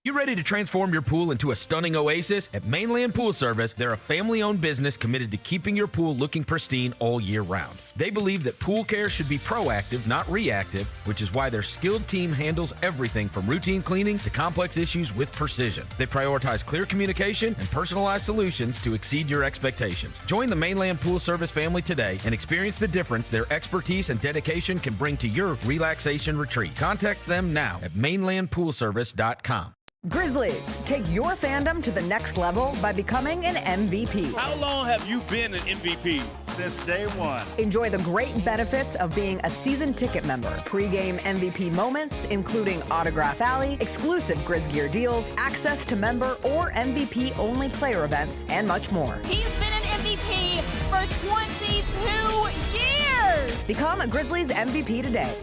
You ready to transform your pool into a stunning oasis? At Mainland Pool Service, they're a family-owned business committed to keeping your pool looking pristine all year round. They believe that pool care should be proactive, not reactive, which is why their skilled team handles everything from routine cleaning to complex issues with precision. They prioritize clear communication and personalized solutions to exceed your expectations. Join the Mainland Pool Service family today and experience the difference their expertise and dedication can bring to your relaxation retreat. Contact them now at mainlandpoolservice.com. Grizzlies, take your fandom to the next level by becoming an MVP. How long have you been an MVP? Since day one. Enjoy the great benefits of being a season ticket member. Pre-game MVP moments, including Autograph Alley, exclusive Grizz gear deals, access to member or MVP-only player events, and much more. He's been an MVP for 22 years! Become a Grizzlies MVP today.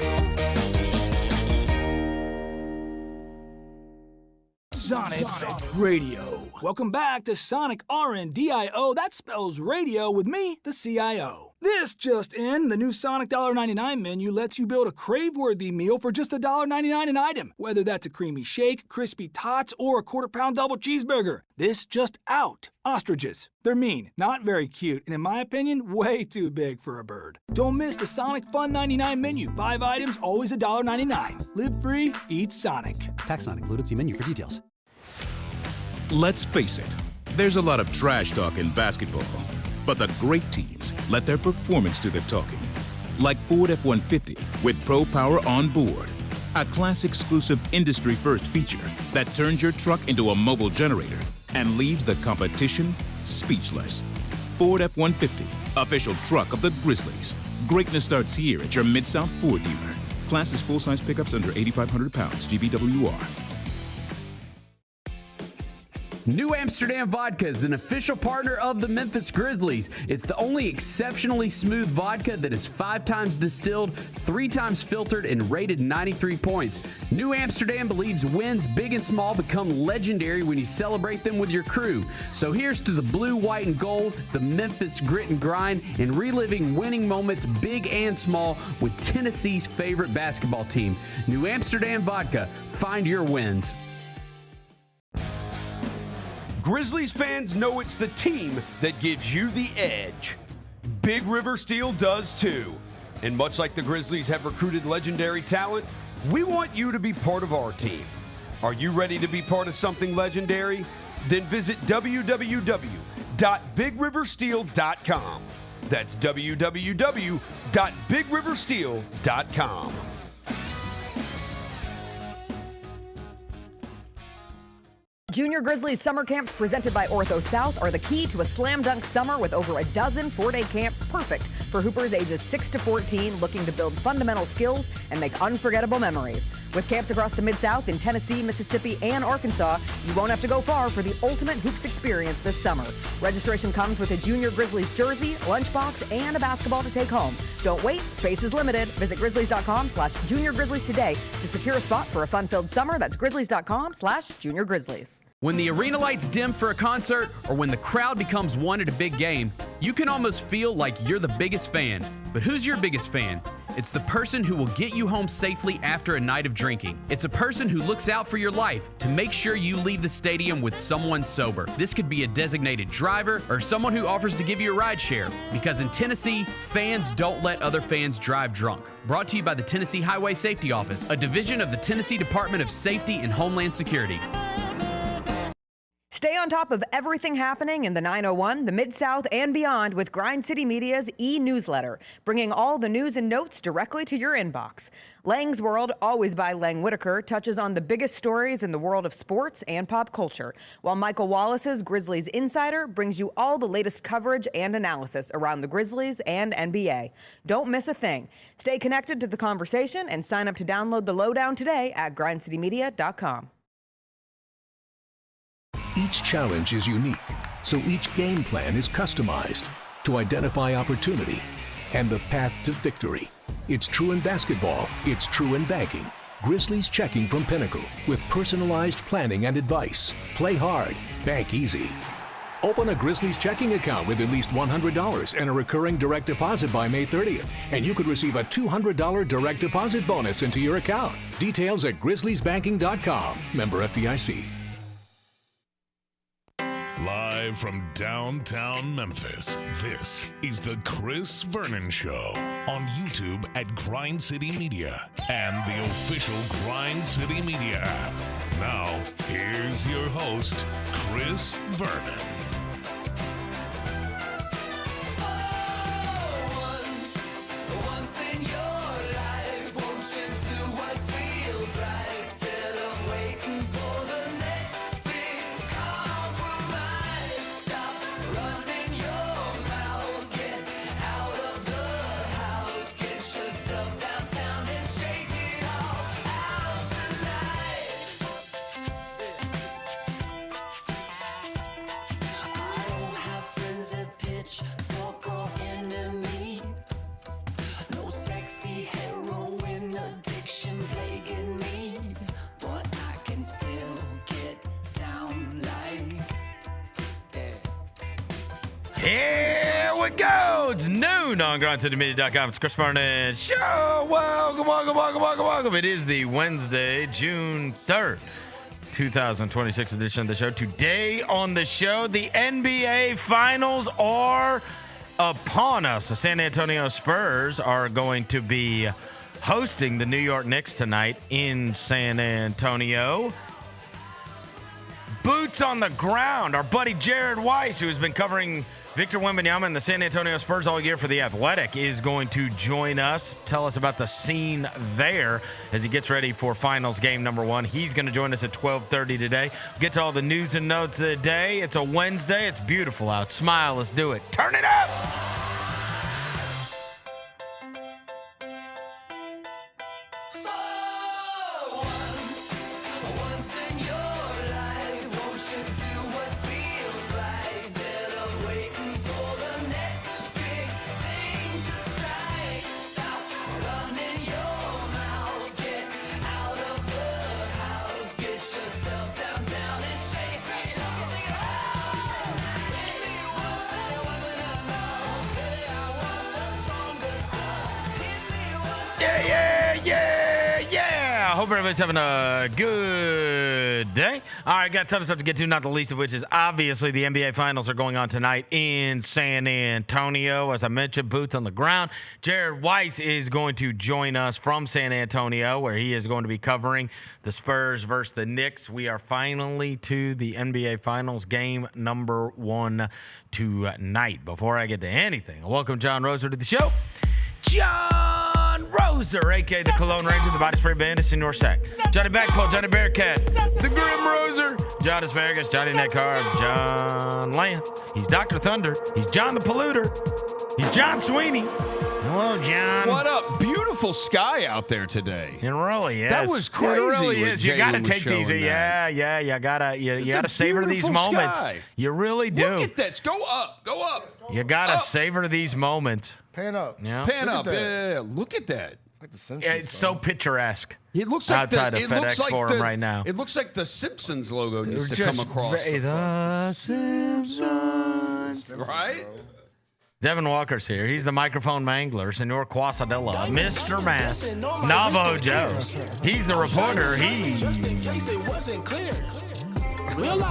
Sonic Radio. Welcome back to Sonic RNDIO. That spells radio with me, the CIO. This just in, the new Sonic $1.99 menu lets you build a crave-worthy meal for just $1.99 an item. Whether that's a creamy shake, crispy tots, or a quarter-pound double cheeseburger. This just out. Ostriches. They're mean, not very cute, and in my opinion, way too big for a bird. Don't miss the Sonic Fun 99 menu. 5 items, always $1.99. Live free, eat Sonic. Tax not included. See menu for details. Let's face it, there's a lot of trash talk in basketball, but the great teams let their performance do the talking. Like Ford F-150 with Pro Power on board, a class-exclusive industry-first feature that turns your truck into a mobile generator and leaves the competition speechless. Ford F-150, official truck of the Grizzlies. Greatness starts here at your Mid-South Ford dealer. Class is full-size pickups under 8,500 pounds, GVWR. New Amsterdam Vodka is an official partner of the Memphis Grizzlies. It's the only exceptionally smooth vodka that is 5 times distilled, 3 times filtered, and rated 93 points. New Amsterdam believes wins big and small become legendary when you celebrate them with your crew. So here's to the blue, white, and gold, the Memphis grit and grind, and reliving winning moments big and small with Tennessee's favorite basketball team. New Amsterdam Vodka. Find your wins. Grizzlies fans know it's the team that gives you the edge. Big River Steel does too. And much like the Grizzlies have recruited legendary talent, we want you to be part of our team. Are you ready to be part of something legendary? Then visit www.bigriversteel.com. That's www.bigriversteel.com. Junior Grizzlies summer camps presented by Ortho South are the key to a slam dunk summer with over a dozen 4-day camps perfect for hoopers ages 6 to 14 looking to build fundamental skills and make unforgettable memories. With camps across the Mid-South in Tennessee, Mississippi, and Arkansas, you won't have to go far for the ultimate hoops experience this summer. Registration comes with a Junior Grizzlies jersey, lunchbox, and a basketball to take home. Don't wait, space is limited. Visit grizzlies.com/juniorgrizzlies today to secure a spot for a fun-filled summer. That's grizzlies.com/juniorgrizzlies. When the arena lights dim for a concert or when the crowd becomes one at a big game, you can almost feel like you're the biggest fan. But who's your biggest fan? It's the person who will get you home safely after a night of drinking. It's a person who looks out for your life to make sure you leave the stadium with someone sober. This could be a designated driver or someone who offers to give you a ride share. Because in Tennessee, fans don't let other fans drive drunk. Brought to you by the Tennessee Highway Safety Office, a division of the Tennessee Department of Safety and Homeland Security. Stay on top of everything happening in the 901, the Mid-South, and beyond with Grind City Media's e-newsletter, bringing all the news and notes directly to your inbox. Lang's World, always by Lang Whitaker, touches on the biggest stories in the world of sports and pop culture, while Michael Wallace's Grizzlies Insider brings you all the latest coverage and analysis around the Grizzlies and NBA. Don't miss a thing. Stay connected to the conversation and sign up to download the lowdown today at grindcitymedia.com. Each challenge is unique, so each game plan is customized to identify opportunity and the path to victory. It's true in basketball, it's true in banking. Grizzlies Checking from Pinnacle with personalized planning and advice. Play hard, bank easy. Open a Grizzlies checking account with at least $100 and a recurring direct deposit by May 30th, and you could receive a $200 direct deposit bonus into your account. Details at grizzliesbanking.com. Member FDIC. Live from downtown Memphis, this is the Chris Vernon Show on YouTube at Grind City Media and the official Grind City Media app. Now, here's your host, Chris Vernon. Here we go. It's noon on GrindCityMedia.com. It's Chris Vernon Show. Welcome. It is the Wednesday, June 3rd, 2026 edition of the show. Today on the show, the NBA Finals are upon us. The San Antonio Spurs are going to be hosting the New York Knicks tonight in San Antonio. Boots on the ground. Our buddy Jared Weiss, who has been covering Victor Wembanyama and the San Antonio Spurs all year for The Athletic, is going to join us, tell us about the scene there as he gets ready for finals game number 1. He's going to join us at 12:30 today. Get to all the news and notes of the day. It's a Wednesday. It's beautiful out. Smile. Let's do it. Turn it up. I hope everybody's having a good day. All right, got a ton of stuff to get to, not the least of which is obviously the NBA Finals are going on tonight in San Antonio. As I mentioned, boots on the ground. Jared Weiss is going to join us from San Antonio, where he is going to be covering the Spurs versus the Knicks. We are finally to the NBA Finals game number 1 tonight. Before I get to anything, I welcome John Roser to the show. John Roser, a.k.a. the Cologne Ranger, the Body Spray Bandit, Senor Sack. Johnny Backpole, Johnny Bearcat, the Grim Roser, John Asparagus, Johnny Netcar, John Land. He's Dr. Thunder. He's John the Polluter. He's John Sweeney. Hello, John. What up? Beautiful sky out there today. It really is. That was crazy. It really is. You got to take these. Yeah. You gotta savor these moments. Sky. You really do. Look at this. Go up. You gotta savor these moments. Pan up. Yeah. Pan up. Yeah. Look at that. Like the Simpsons, Yeah, it's so picturesque. It looks like outside of FedEx Forum right now. It looks like the Simpsons logo needs to come across. The Simpsons. Right? Devin Walker's here. He's the microphone mangler, Senor Quasadilla, Mr. Mass, Navo Joe. He's the reporter. He's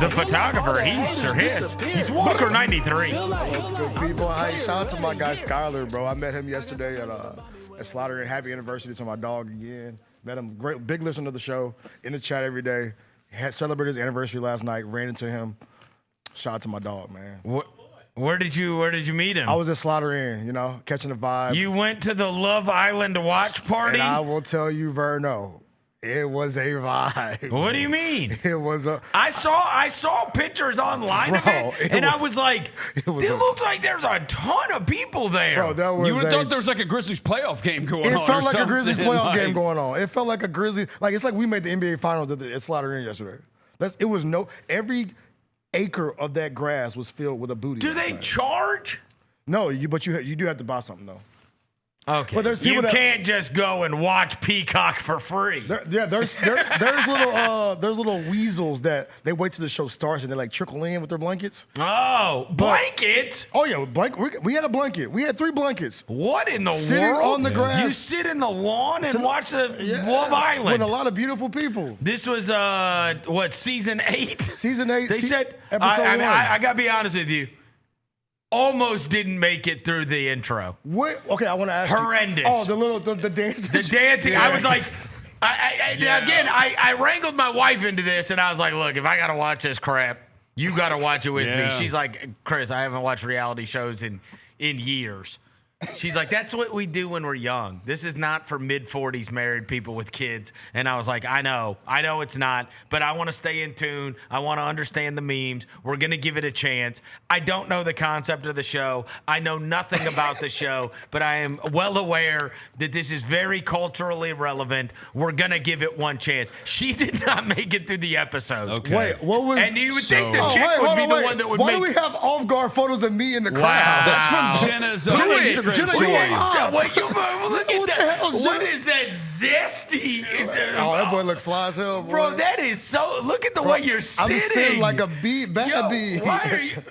the photographer. He's Sir Hiss. He's Walker 93. Good people. Hey, shout out to my guy Skyler, bro. I met him yesterday at Slaughter and Happy Anniversary to my dog again. Met him, great, big listener to the show, in the chat every day. Had celebrated his anniversary last night. Ran into him. Shout out to my dog, man. Where did you meet him? I was at Slaughter Inn, catching the vibe. You went to the Love Island watch party? And I will tell you, Verno, it was a vibe. What do you mean? It was a. I saw pictures online of it, and I was like, it looks like there's a ton of people there. Bro, that was. You would have thought there was like a Grizzlies playoff game going on. It felt like something. a Grizzlies playoff game going on. It felt like a Grizzlies. Like it's like we made the NBA Finals at Slaughter Inn yesterday. It was every acre of that grass was filled with a booty. Do they charge? No, but you do have to buy something though. Okay. But there's people you can't just go and watch Peacock for free. There's little weasels that they wait till the show starts and they like trickle in with their blankets. Oh, blankets? Oh yeah, we had a blanket. We had 3 blankets. What in the Sitting world? on the grass. You sit in the lawn and watch the Love Island with a lot of beautiful people. This was season 8? Season 8. They said episode 1. I gotta be honest with you. Almost didn't make it through the intro. What? Okay, I want to ask Horrendous. you. Oh, the dancing. The dancing. Yeah. I was like, I wrangled my wife into this, and I was like, look, if I gotta watch this crap, you gotta watch it with me. She's like, Chris, I haven't watched reality shows in years. She's like, that's what we do when we're young. This is not for mid-40s married people with kids. And I was like, I know it's not, but I want to stay in tune. I want to understand the memes. We're going to give it a chance. I don't know the concept of the show. I know nothing about the show, but I am well aware that this is very culturally relevant. We're going to give it one chance. She did not make it through the episode. Okay. Wait, what was? And you would think the chick would be the one that would Why make. do we have off-guard photos of me in the crowd? Wow. That's from Jena's Instagram. Jenna, Look you at are. that. hell's What Jenna? is that zesty? Oh, that boy look fly as hell, boy. Bro, that is so. Look at the way you're sitting. I'm sitting like a bee, bad bee. Why are you?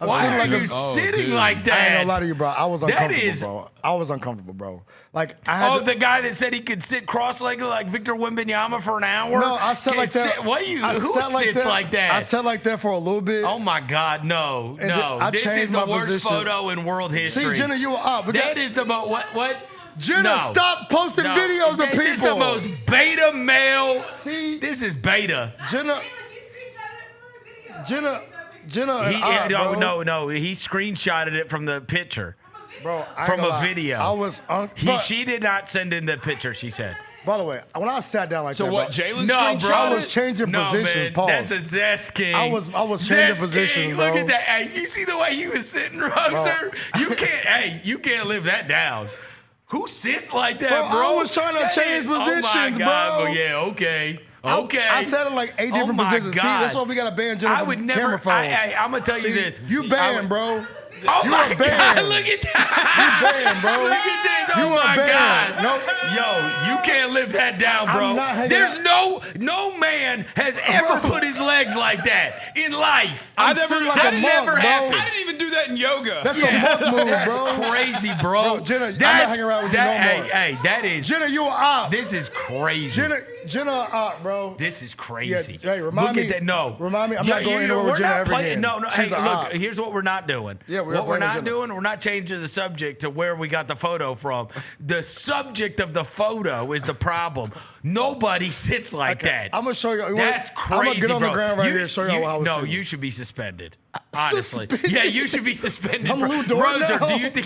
I'm Why sitting are like you a- sitting like that? I ain't gonna lie to you, bro. I was That uncomfortable, is- bro. I was uncomfortable, bro. Like I had. The guy that said he could sit cross-legged like Victor Wembanyama for an hour. No, I sat like that. Who sits like that? I sat like that for a little bit. Oh my God, no. And then I This is changed the my worst position. photo in world history. See, Jenna, you were up. That is the most. What? Jenna, No. stop posting No. videos of people. This is the most beta male. See, This is beta. Jenna. No. He screenshotted it from the picture. Bro, I ain't From gonna a lie. video. I was. She did not send in the picture, she said. By the way, when I sat down like So that, what, bro, Jaylon No, screenshot bro. I was changing positions. Man, Pause. that's a Zest King. I was changing Zest positions, King. bro. Look at that. Hey, you see the way he was sitting, Roser? You can't live that down. Who sits like that, Bro, bro? I was trying to That change is- oh my positions, God, bro. Well, yeah, okay. Okay. I sat in like 8 Oh different my positions. See, God. that's why we got to ban Jenna I from would never. camera phones. I'm gonna tell you See, this. You banned, bro. Oh You my are God! banned. Look at You that! banned, bro. Look at this! Oh You are my banned. God! Nope. Yo, you can't live that down, bro. I'm not hanging There's out. no man has ever put his legs like that in life. I'm sitting like a That's monk, never bro. happened. I didn't even do that in yoga. That's a monk move, bro. That's crazy, bro. Bro, Jenna, I'm not hanging around with you no more. Hey, that is. Jenna, you were up. This is crazy. Jenna, up, bro. This is crazy. Yeah, hey, remind Look me. at that. No. Remind me. I'm not going anywhere we're with Jenna not ever playing. again. No. Hey, She's a look. op. Here's what we're not doing. Yeah, we're what we're playing not with Jenna. doing. We're not changing the subject to where we got the photo from. The subject of the photo is the problem. Nobody sits like that. I'm gonna show you. That's crazy, I'm gonna get on bro. the ground right here and show you how I was No, sitting. you should be suspended. Honestly, Suspended? yeah, you should be suspended. I'm for, Lou Dort Roser, now. do you think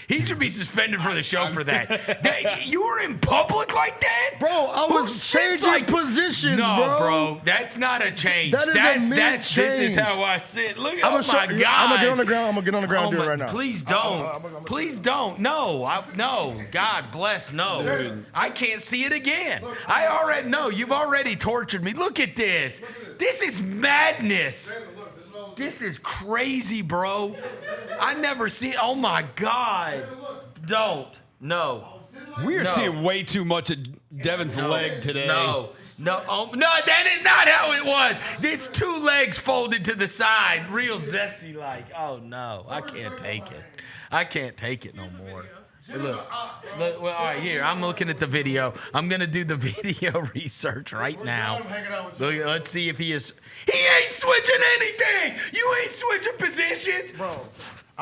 he should be suspended for the show for that? You were in public like that, Bro, I Who was sits changing positions, no, bro. That's not a change. That is a This is mid-change. how I sit. Look, I'm oh my God! I'm gonna get on the ground. I'm gonna get on the ground and do it right now. Please don't. Please don't. No. No. God bless. No. I can't see it again. I already know. You've already tortured me. Look at this. This is madness. This is crazy, bro. I never see. Oh my God. Don't. No. We're seeing way too much of Devin's leg today. No. That is not how it was. It's 2 legs folded to the side, real zesty like. Oh no, I can't take it. I can't take it no more. Look, well, all right, here. I'm looking at the video. I'm gonna do the video research right now. Look, let's see if he is. He ain't switching anything. You ain't switching positions, Bro.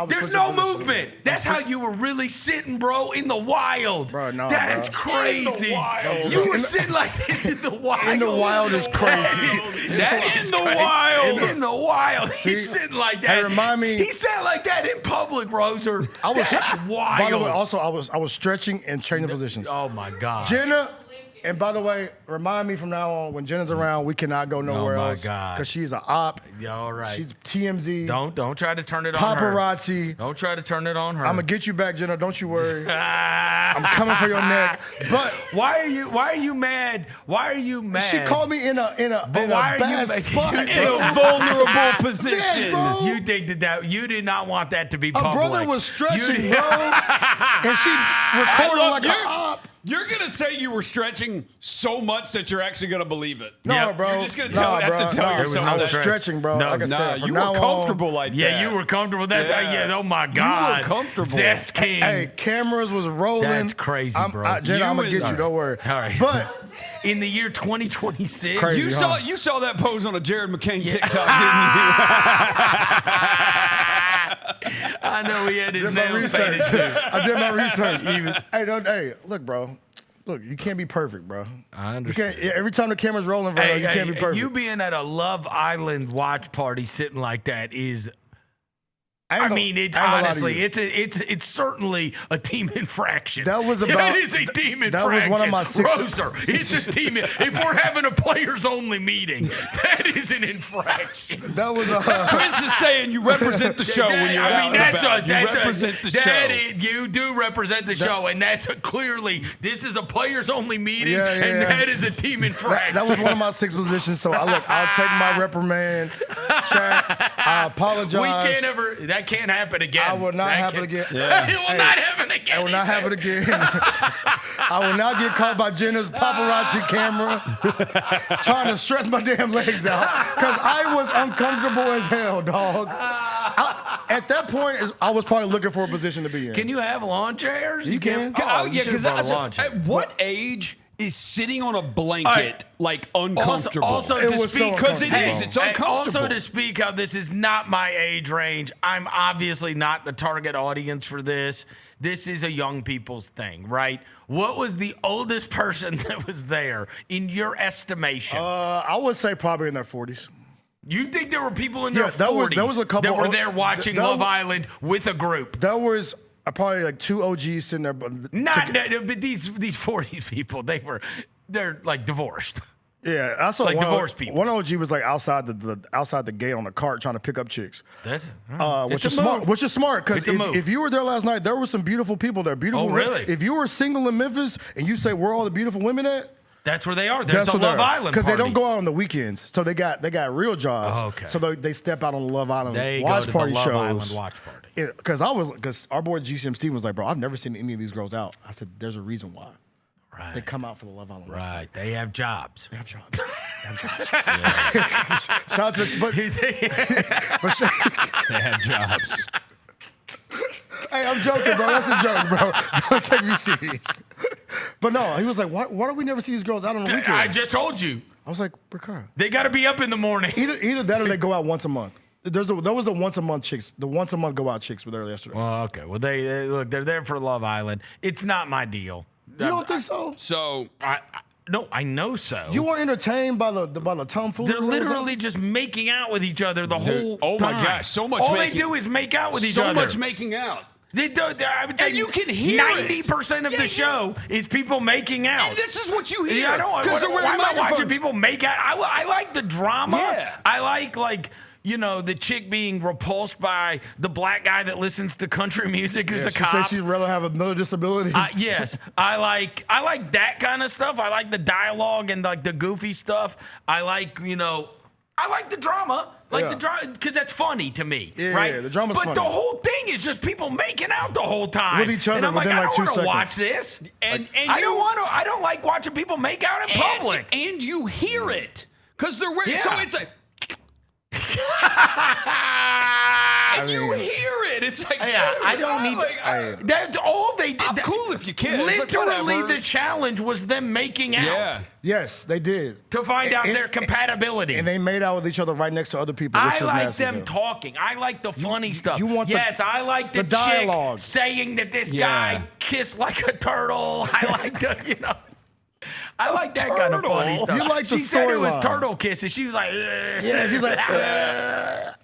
There's no movement. That's how you were really sitting, bro, in the wild. Bro, no, That's bro. crazy. You were sitting like this in the wild. In the wild is crazy. That is the wild. In the wild. He's sitting like that. Hey, remind me. He sat like that in public, Roser. That's wild. By the way, also I was stretching and changing positions. Oh my God. Jenna, And by the way, remind me from now on, when Jena's around, we cannot go nowhere else. Oh, my God. Because she's an op. Yeah, all right. She's TMZ. Don't try to turn it on her. Paparazzi. Don't try to turn it on her. I'm going to get you back, Jena. Don't you worry. I'm coming for your neck. But why are you mad? Why are you mad? She called me in a bad spot. In a vulnerable position. Yes, bro. You think that you did not want that to be A public. brother was stretching, bro. And she recorded like an op. You're going to say you were stretching so much that you're actually going to believe it. No, bro. You're just going to tell yourself I was that. stretching, bro. No, like I said, you were comfortable like that. Yeah, you were comfortable. That's how. Yeah. Oh my God. You were comfortable. Zest King. Hey, cameras was rolling. That's crazy, bro. Jena, I'm going to get you. Don't worry. All right. But in the year 2026, Crazy, You saw that pose on a Jared McCain TikTok, didn't I know he had his nails painted too. I did my research. Hey, look, bro. Look, you can't be perfect, bro. I understand. You can't, every time the camera's rolling, bro, you can't be perfect. You being at a Love Island watch party sitting like that is. Honestly, it's certainly a team infraction. That was That is a team infraction. That was one of my Roser, it's a team. If we're having a players only meeting, that is an infraction. That was Chris is saying you represent the show when you're out and about. You do represent the show, and that's clearly this is a players only meeting, and that is a team infraction. That was one of my 6 positions. So I'll take my reprimand. Chat, I apologize. We can't ever. That can't happen again. I will not happen again. Yeah. It will not happen again. It will not happen again. I will not get caught by Jena's paparazzi camera trying to stretch my damn legs out because I was uncomfortable as hell, dog. At that point, I was probably looking for a position to be in. Can you have lawn chairs? You can. Because at what age is sitting on a blanket like uncomfortable? Also to speak, because it's uncomfortable. Also to speak how this is not my age range. I'm obviously not the target audience for this. This is a young people's thing, right? What was the oldest person that was there in your estimation? I would say probably in their 40s. You think there were people in their 40s there was a couple that were there watching Love Island with a group? There was probably like 2 OGs sitting there. But these 40s people, they're like divorced. Yeah, I saw like divorced people. One OG was like outside the gate on a cart trying to pick up chicks. Which is smart because if you were there last night, there were some beautiful people there. Beautiful. Oh, really? If you were single in Memphis and you say where all the beautiful women at, that's where they are. They're at the Love Island because they don't go out on the weekends, so they got real jobs. Oh, okay. So they step out on the Love Island watch go to party the Love shows. Island watch party. Because our boy GCM Steven was like, bro, I've never seen any of these girls out. I said, there's a reason why. Right. They come out for the Love Island. Right. They have jobs. They have jobs. Shout out to they have jobs. Hey, I'm joking, bro. That's a joke, bro. Don't take me serious. But no, he was like, why do we never see these girls out on the weekend? I just told you. I was like, Ricardo. They got to be up in the morning. Either that or they go out once a month. There was the once a month chicks. The once a month go out chicks were there yesterday. Well, okay. Well, they're there for Love Island. It's not my deal. You don't think so? So no, I know so. You weren't entertained by the tomfoolery? They're literally just making out with each other the whole time. Oh my gosh, so much. All they do is make out with each other. So much making out. They do. I would say and you can hear 90% of the show is people making out. And this is what you hear. Yeah, I know. Why am I watching people make out? I like the drama. Yeah. I like the chick being repulsed by the black guy that listens to country music who's a cop. She says she'd rather have another disability. Yes. I like that kind of stuff. I like the dialogue and like the goofy stuff. I like the drama. The drama, because that's funny to me, right? Yeah, the drama's funny. But the whole thing is just people making out the whole time with each other. And I'm like, I don't want to 2 watch this. And I don't like watching people make out in public. And you hear it because they're wearing. Yeah. So it's like. You hear it. It's like, I don't need. That's all they did. I'm cool if you can. Literally, the challenge was them making out. Yeah. Yes, they did. To find out their compatibility. And they made out with each other right next to other people. I like them talking. I like the funny stuff. I like the dialogue. Chick saying that this guy kissed like a turtle. I like the, I like that kind of funny stuff. You like the she said it was storyline. turtle kisses. She was like, Yeah, she's like,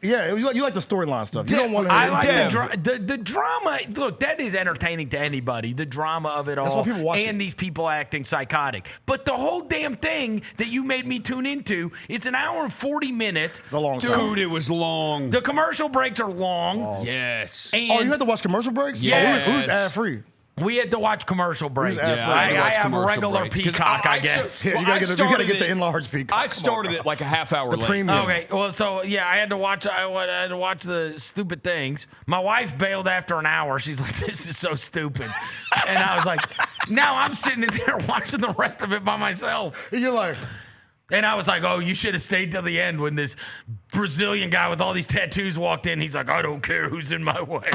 yeah. You like the storyline stuff. You don't want to. I like the drama. Look, that is entertaining to anybody. The drama of it all. That's why people watch and it. these people acting psychotic. But the whole damn thing that you made me tune into, it's an hour and 40 minutes. It's a long time. Dude, it was long. The commercial breaks are long. Yes. And Oh, you had to watch commercial breaks? Yes. Who's ad free? We had to watch commercial breaks. ad-free? I have commercial regular breaks, 'cause Peacock, I guess. Yeah, you gotta get the enlarged Peacock. I started it like a half hour late. premium. Okay, well, so yeah, I had to watch the stupid things. My wife bailed after an hour. She's like, "This is so stupid," and I was like, "Now I'm sitting in there watching the rest of it by myself." You're like, And I was like, "Oh, you should have stayed till the end when this Brazilian guy with all these tattoos walked in. He's like, I don't care who's in my way."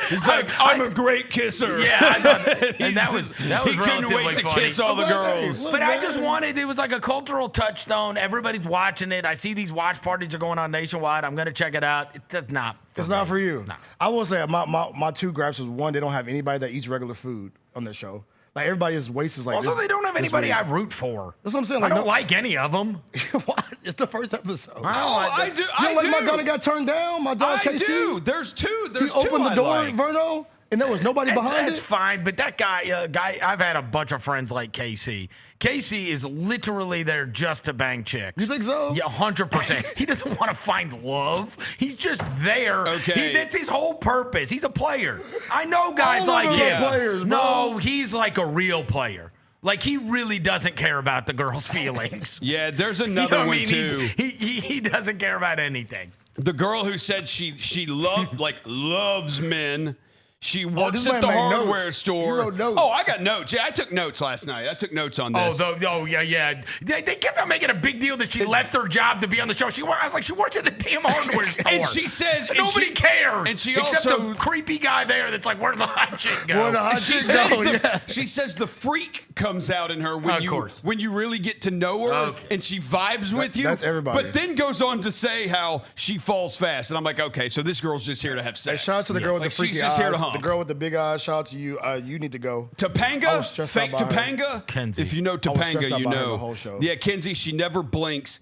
He's like, I'm a great kisser. Yeah, I thought, and that was he couldn't relatively wait to funny. kiss all the girls. But I just wanted, it was like a cultural touchstone. Everybody's watching it. I see these watch parties are going on nationwide. I'm going to check it out. It's not for it's me. not for you. No. I will say my two gripes was one, they don't have anybody that eats regular food on their show. Like everybody is wasted. Like Also, this, they don't have this anybody week. I root for. That's what I'm saying. I Like, don't like any of them. What? It's the first episode. I do. You don't like my dog that got turned down? My dog I KC? do. There's two. There's He two opened the I door, like. Vernon, and there was nobody behind That's it. fine, but that guy, I've had a bunch of friends like Casey. Casey is literally there just to bang chicks. You think so? Yeah, 100%. He doesn't want to find love. He's just there. Okay. That's his whole purpose. He's a player. I know guys All of like them are him. players, bro. No, he's like a real player. Like, he really doesn't care about the girl's feelings. Yeah, there's You know another what I one mean? too. He doesn't care about anything. The girl who said she loves men. She this works man at the made hardware notes. store. You wrote notes. Oh, I got notes. Yeah, I took notes last night. I took notes on this. Yeah. They kept on making a big deal that she left her job to be on the show. I was like, she works at a damn hardware store. And she says nobody cares. And she except also the creepy guy there that's like, where'd the hot chick go? Where'd the hot she chick says go? the, Yeah. she says the freak comes out in her when Of course. when you really get to know her and she vibes with you. that's everybody. But then goes on to say how she falls fast, and I'm like, okay, so this girl's just here to have Hey, sex. shout out to the girl with Like, the freaky she's just eyes. here to hump. The girl with the big eyes. Shout out to you. You need to go. I Topanga, was stressed fake out by her. Topanga. Kenzie. If you know was stressed Topanga, out you by her know. the whole show. Yeah, Kenzie, she never blinks.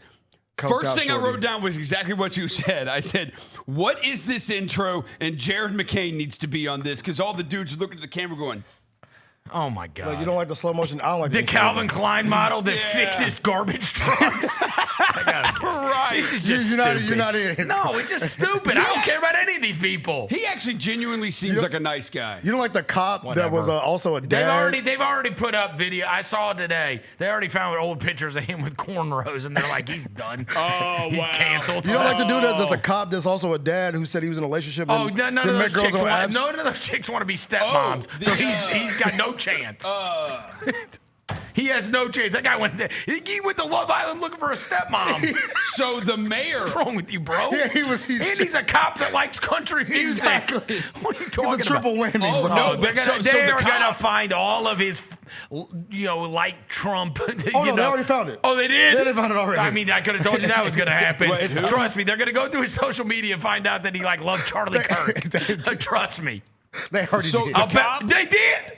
Coked First out thing I shorty. wrote down was exactly what you said. I said, what is this intro? And Jared McCain needs to be on this because all the dudes are looking at the camera going, Oh, my God. Like, you don't like the slow motion? I don't like the Calvin Klein model that Yeah. fixes garbage trucks. right. This is just You're not- stupid. you're not in. No, it's just stupid. I don't care about any of these people. He actually genuinely seems like a nice guy. You don't like the cop that was also a dad? They've already put up video. I saw it today. They already found old pictures of him with cornrows, and they're like, he's done. Oh, he's wow. canceled. You don't like the dude that's a cop that's also a dad who said he was in a relationship. Oh, and none of then those met girls chicks on want. apps? None of those chicks want to be stepmoms. Oh, So he's got no chance. He has no chance. That guy went. He went to Love Island looking for a stepmom. So the mayor. What's wrong with you, bro? Yeah, he's a cop that likes country music. Exactly. What are you He's talking a triple about? whammy. Oh, bro. no, They're but gonna, so they're the gonna cop- find all of his, like Trump. Oh, no, they already found it. Oh, they did? Yeah, they found it already. I mean, I could have told you that was going to happen. Wait, who? Trust me, they're going to go through his social media and find out that he loved Charlie Kirk. Trust me. They already So did. the I'll bet they did.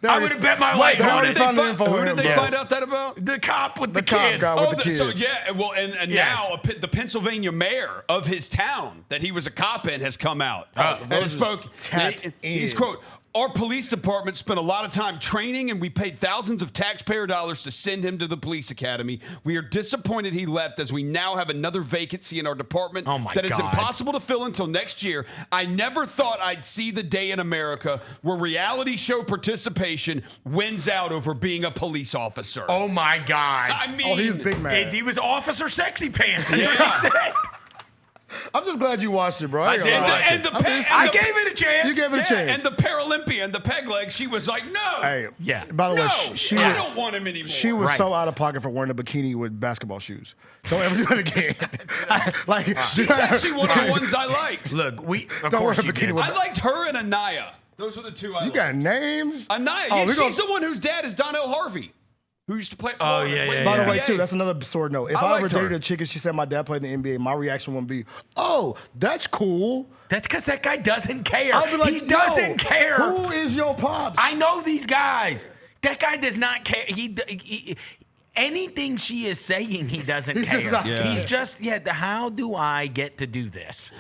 They I already- would have bet my Wait, life They who on already it. did they, found the find, info who on did him, they bro. find out that about? The cop with the cop kid. guy with the kid. So yeah, well, and Yes. now the Pennsylvania mayor of his town that he was a cop in has come out and Rose is spoke. tapped He's in. quote. Our police department spent a lot of time training, and we paid thousands of taxpayer dollars to send him to the police academy. We are disappointed he left, as we now have another vacancy in our department Oh, my that is God. impossible to fill until next year. I never thought I'd see the day in America where reality show participation wins out over being a police officer. Oh, my God. I mean, Oh, he's big mad. He was Officer Sexy Pants. That's what he said. I'm just glad you watched it, bro. I, ain't gonna did. lie. And the pe- I and the- gave it a chance. You gave it a chance. And the Paralympian, the peg leg, she was like, no. Hey, Yeah. By the way, No, she I was, don't want him anymore. she was Right. so out of pocket for wearing a bikini with basketball shoes. Don't ever do it again. She's actually one of the ones I liked. Look, of Don't course wear a you bikini did. with- I liked her and Anaya. Those were the two I You liked. got names? Anaya, Oh, yeah, we she's gonna- the one whose dad is Donnell Harvey, who used to play at Oh, Florida. yeah, played yeah, in By the the way, NBA. too, that's another sword note. If I I ever liked her. dated a chick and she said my dad played in the NBA, my reaction wouldn't be, oh, that's cool. That's because that guy doesn't care. I'll be like, he doesn't yo, care. Who is your pops? I know these guys. That guy does not care. He anything she is saying, he doesn't care. He's just, how do I get to do this?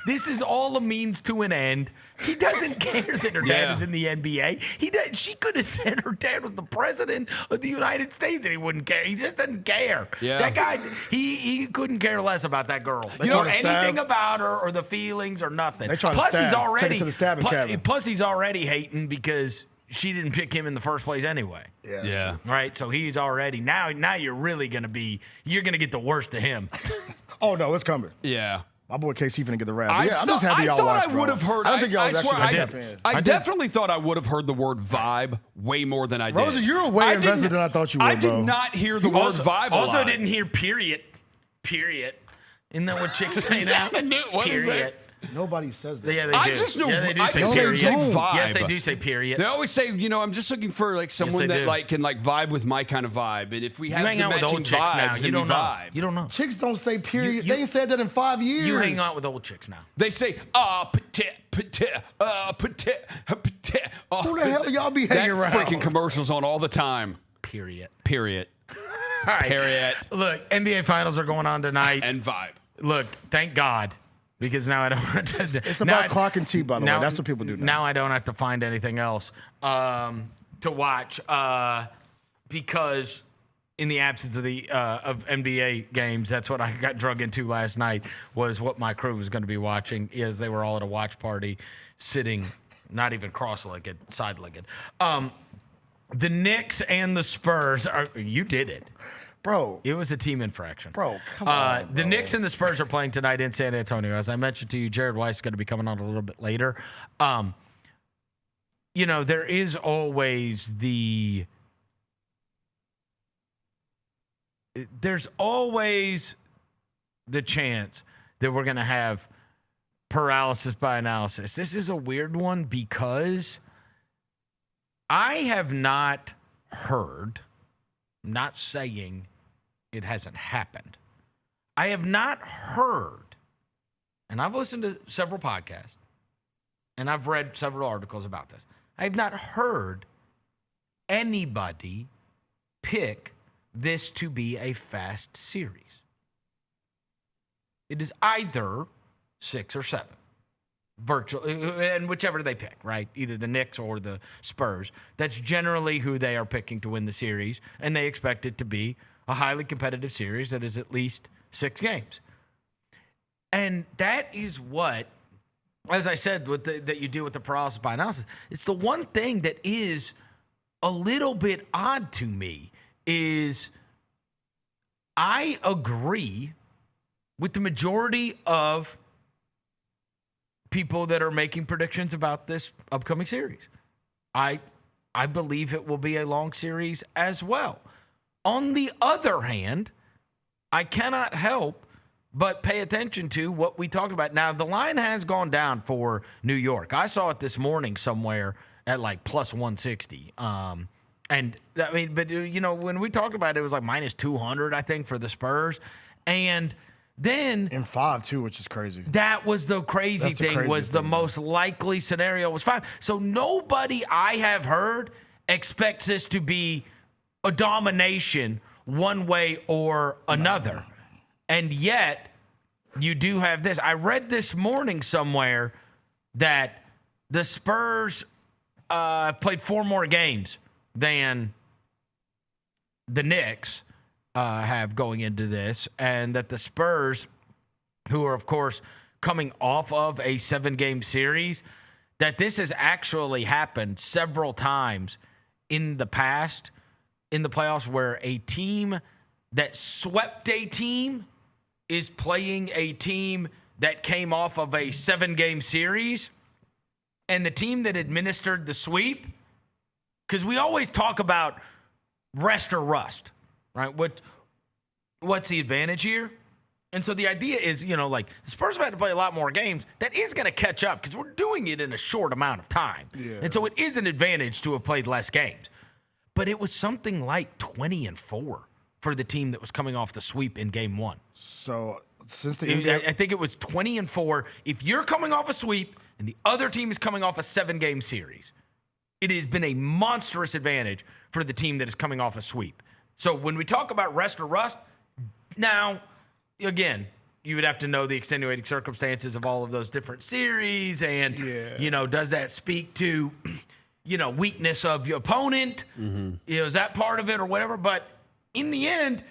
This is all a means to an end. He doesn't care that her dad is in the NBA. She could have said her dad was the president of the United States and he wouldn't care. He just doesn't care. Yeah. That guy, he couldn't care less about that girl. Anything about her or the feelings or nothing. Plus, he's already take it to the stabbing cabin. Plus, he's already hating because she didn't pick him in the first place anyway. Yeah. Right? So he's already, now you're really going to get the worst of him. Oh, no, it's coming. Yeah. My boy KC finna get the rap. I'm just happy y'all watched, I would have heard. I don't think y'all was actually I definitely thought I would have heard the word vibe way more than I did. Rosa, you're way invested than I thought you were, I did not hear the word vibe. Also didn't hear period. Isn't that what chicks say now? Period. Nobody says that. Yeah, they do. I just know. Yeah, they do say period. Vibe. Yes, they do say period. They always say, I'm just looking for like someone that can vibe with my kind of vibe. And if we have hang out with old chicks now, you don't know. You don't know. Chicks don't say period. They ain't said that in 5 years. You hang out with old chicks now. They say petit. Who the hell y'all be hanging around? Freaking commercials on all the time. Period. All right. Period. Look, NBA Finals are going on tonight. And vibe. Look, thank God. Because now I don't have to. It's about clock and tea, by the way. That's what people do now. Now I don't have to find anything else to watch because in the absence of the of NBA games, that's what I got drug into last night was what my crew was going to be watching is they were all at a watch party sitting, not even cross-legged, side-legged. The Knicks and the Spurs, you did it. Bro. It was a team infraction. Bro, come on. The Knicks and the Spurs are playing tonight in San Antonio. As I mentioned to you, Jared Weiss is going to be coming on a little bit later. There is always there's always the chance that we're going to have paralysis by analysis. This is a weird one because I have not heard, I'm not saying it hasn't happened. I have not heard, and I've listened to several podcasts, and I've read several articles about this. I have not heard anybody pick this to be a fast series. It is either 6 or 7. And whichever they pick, right? Either the Knicks or the Spurs. That's generally who they are picking to win the series, and they expect it to be a highly competitive series that is at least 6 games. And that is what, as I said, that you do with the paralysis by analysis. It's the one thing that is a little bit odd to me is I agree with the majority of people that are making predictions about this upcoming series. I believe it will be a long series as well. On the other hand, I cannot help but pay attention to what we talked about. Now, the line has gone down for New York. I saw it this morning somewhere at like plus 160. And I mean, but when we talked about it, it was like minus 200, I think, for the Spurs. And then in 5 too, which is crazy. That was the crazy thing. The most likely scenario was 5. So nobody I have heard expects this to be a domination one way or another. And yet you do have this. I read this morning somewhere that the Spurs played 4 more games than the Knicks have going into this, and that the Spurs, who are, of course, coming off of a 7-game series, that this has actually happened several times in the past in the playoffs where a team that swept a team is playing a team that came off of a 7-game series, and the team that administered the sweep, because we always talk about rest or rust, right? What's the advantage here? And so the idea is, the Spurs have had to play a lot more games. That is going to catch up because we're doing it in a short amount of time. Yeah. And so it is an advantage to have played less games. But it was something like 20-4 for the team that was coming off the sweep in game 1. So since the NBA, I think it was 20-4. If you're coming off a sweep and the other team is coming off a 7-game series, it has been a monstrous advantage for the team that is coming off a sweep. So when we talk about rest or rust, now, again, you would have to know the extenuating circumstances of all of those different series and, does that speak to, weakness of your opponent? Is that part of it or whatever? But in the end,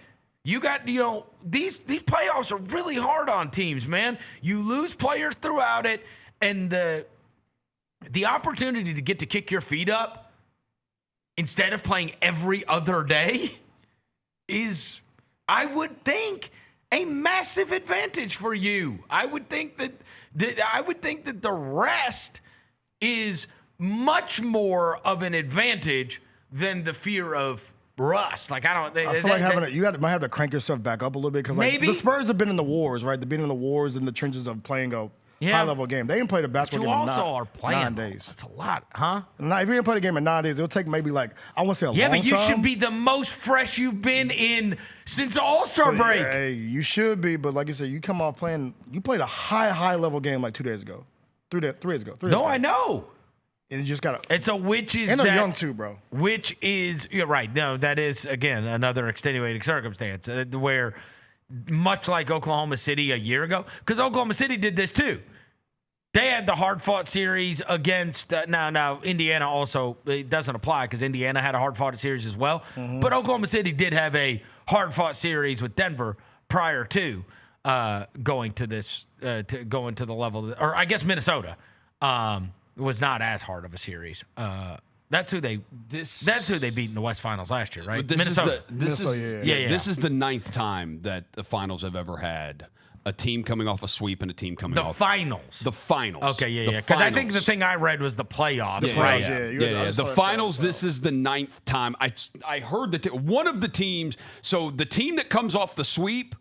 you got, these playoffs are really hard on teams, man. You lose players throughout it, and the opportunity to get to kick your feet up instead of playing every other day is, I would think, a massive advantage for you. I would think that the rest is much more of an advantage than the fear of rust. Like, I feel like you might have to crank yourself back up a little bit because the Spurs have been in the wars, right? They've been in the wars in the trenches of playing a high-level game. They didn't play the basketball game in 9 days. That's a lot, huh? If you didn't play the game in 9 days, it'll take maybe I want to say a long time. Yeah, but you should be the most fresh you've been in since the All-Star break. Hey, you should be, but like you said, you come off playing, you played a high-level game like 2 days ago. 3 days ago. No, I know. And you just got to. And so which is and they're young too, bro. Which is, you're right. No, that is, again, another extenuating circumstance where much like Oklahoma City a year ago, because Oklahoma City did this too. They had the hard-fought series against now Indiana also, it doesn't apply because Indiana had a hard-fought series as well. But Oklahoma City did have a hard-fought series with Denver prior to going to this going to the level, or I guess Minnesota was not as hard of a series. That's who they beat in the West Finals last year, right? Minnesota. This is the 9th time that the finals have ever had a team coming off a sweep and a team coming off the finals. Okay, yeah. Because I think the thing I read was the playoffs, right? Yeah. The finals. This is the 9th time. I heard that one of the teams. So the team that comes off the sweep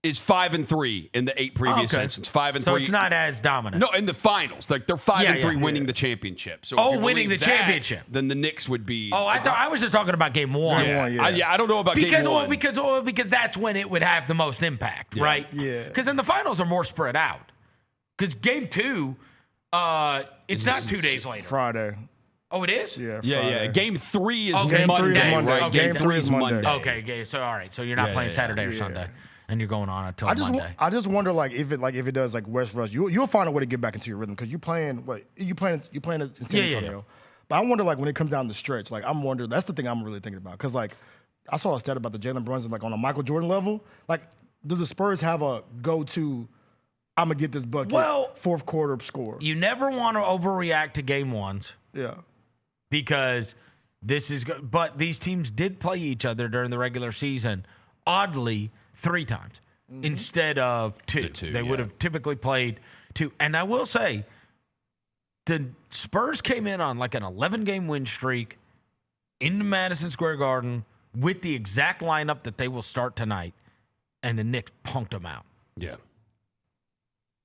is 5-3 in the 8 previous seasons. 5-3. So it's not as dominant. No, in the finals, they're 5-3 winning the championship. So winning the championship. Then the Knicks would be. Oh, I was just talking about game 1. I don't know about game 1 because that's when it would have the most impact, right? Yeah. Because then the finals are more spread out. Because game 2, it's not 2 days later. Friday. Oh, it is? Yeah. Yeah. Game 3 is Monday. Right? Okay, Game 3 is Monday. Okay. So all right. So you're not playing Saturday or Sunday. And you're going on until Monday. I just wonder if it does West Rush, you'll find a way to get back into your rhythm because you're playing in San Antonio. Yeah. But I wonder when it comes down the stretch, I'm wondering, that's the thing I'm really thinking about because I saw a stat about the Jaylon Brunson on a Michael Jordan level. Do the Spurs have a go-to? I'm gonna get this bucket. Fourth quarter score. You never want to overreact to game 1s. Yeah. Because but these teams did play each other during the regular season. Oddly, 3 times instead of 2. They would have typically played 2. And I will say, the Spurs came in on an 11-game win streak into Madison Square Garden with the exact lineup that they will start tonight, and the Knicks punked them out. Yeah.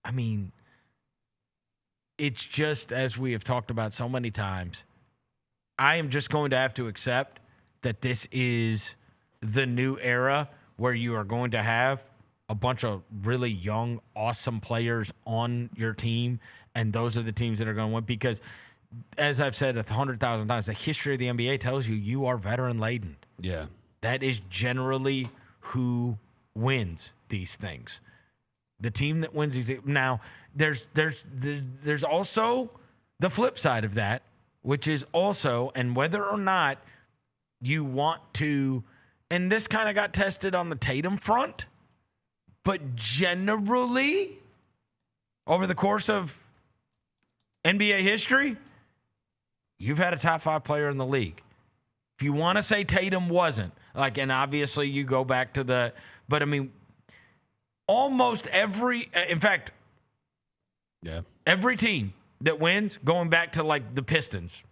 I mean, it's just, as we have talked about so many times, I am just going to have to accept that this is the new era where you are going to have a bunch of really young, awesome players on your team, and those are the teams that are going to win. Because, as I've said 100,000 times, the history of the NBA tells you are veteran-laden. Yeah. That is generally who wins these things. The team that wins these. Now, there's also the flip side of that, which is also, and whether or not you want to. And this kind of got tested on the Tatum front. But generally, over the course of NBA history, you've had a top 5 player in the league. If you want to say Tatum wasn't, and obviously you go back to but I mean, almost every, in fact, every team that wins, going back to the Pistons,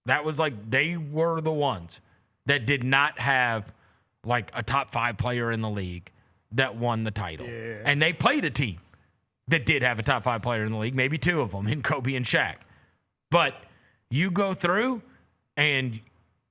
that was they were the ones that did not have a top 5 player in the league that won the title. Yeah. And they played a team that did have a top 5 player in the league, maybe 2 of them, in Kobe and Shaq. But you go through and,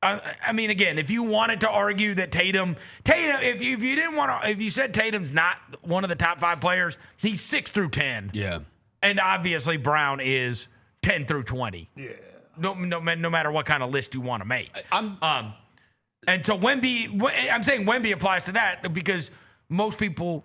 I mean, again, if you wanted to argue that Tatum, if you didn't want to, if you said Tatum's not one of the top 5 players, he's 6 through 10. Yeah. And obviously Brown is 10 through 20. Yeah. no matter what kind of list you want to make. And so Wemby, I'm saying Wemby applies to that because most people,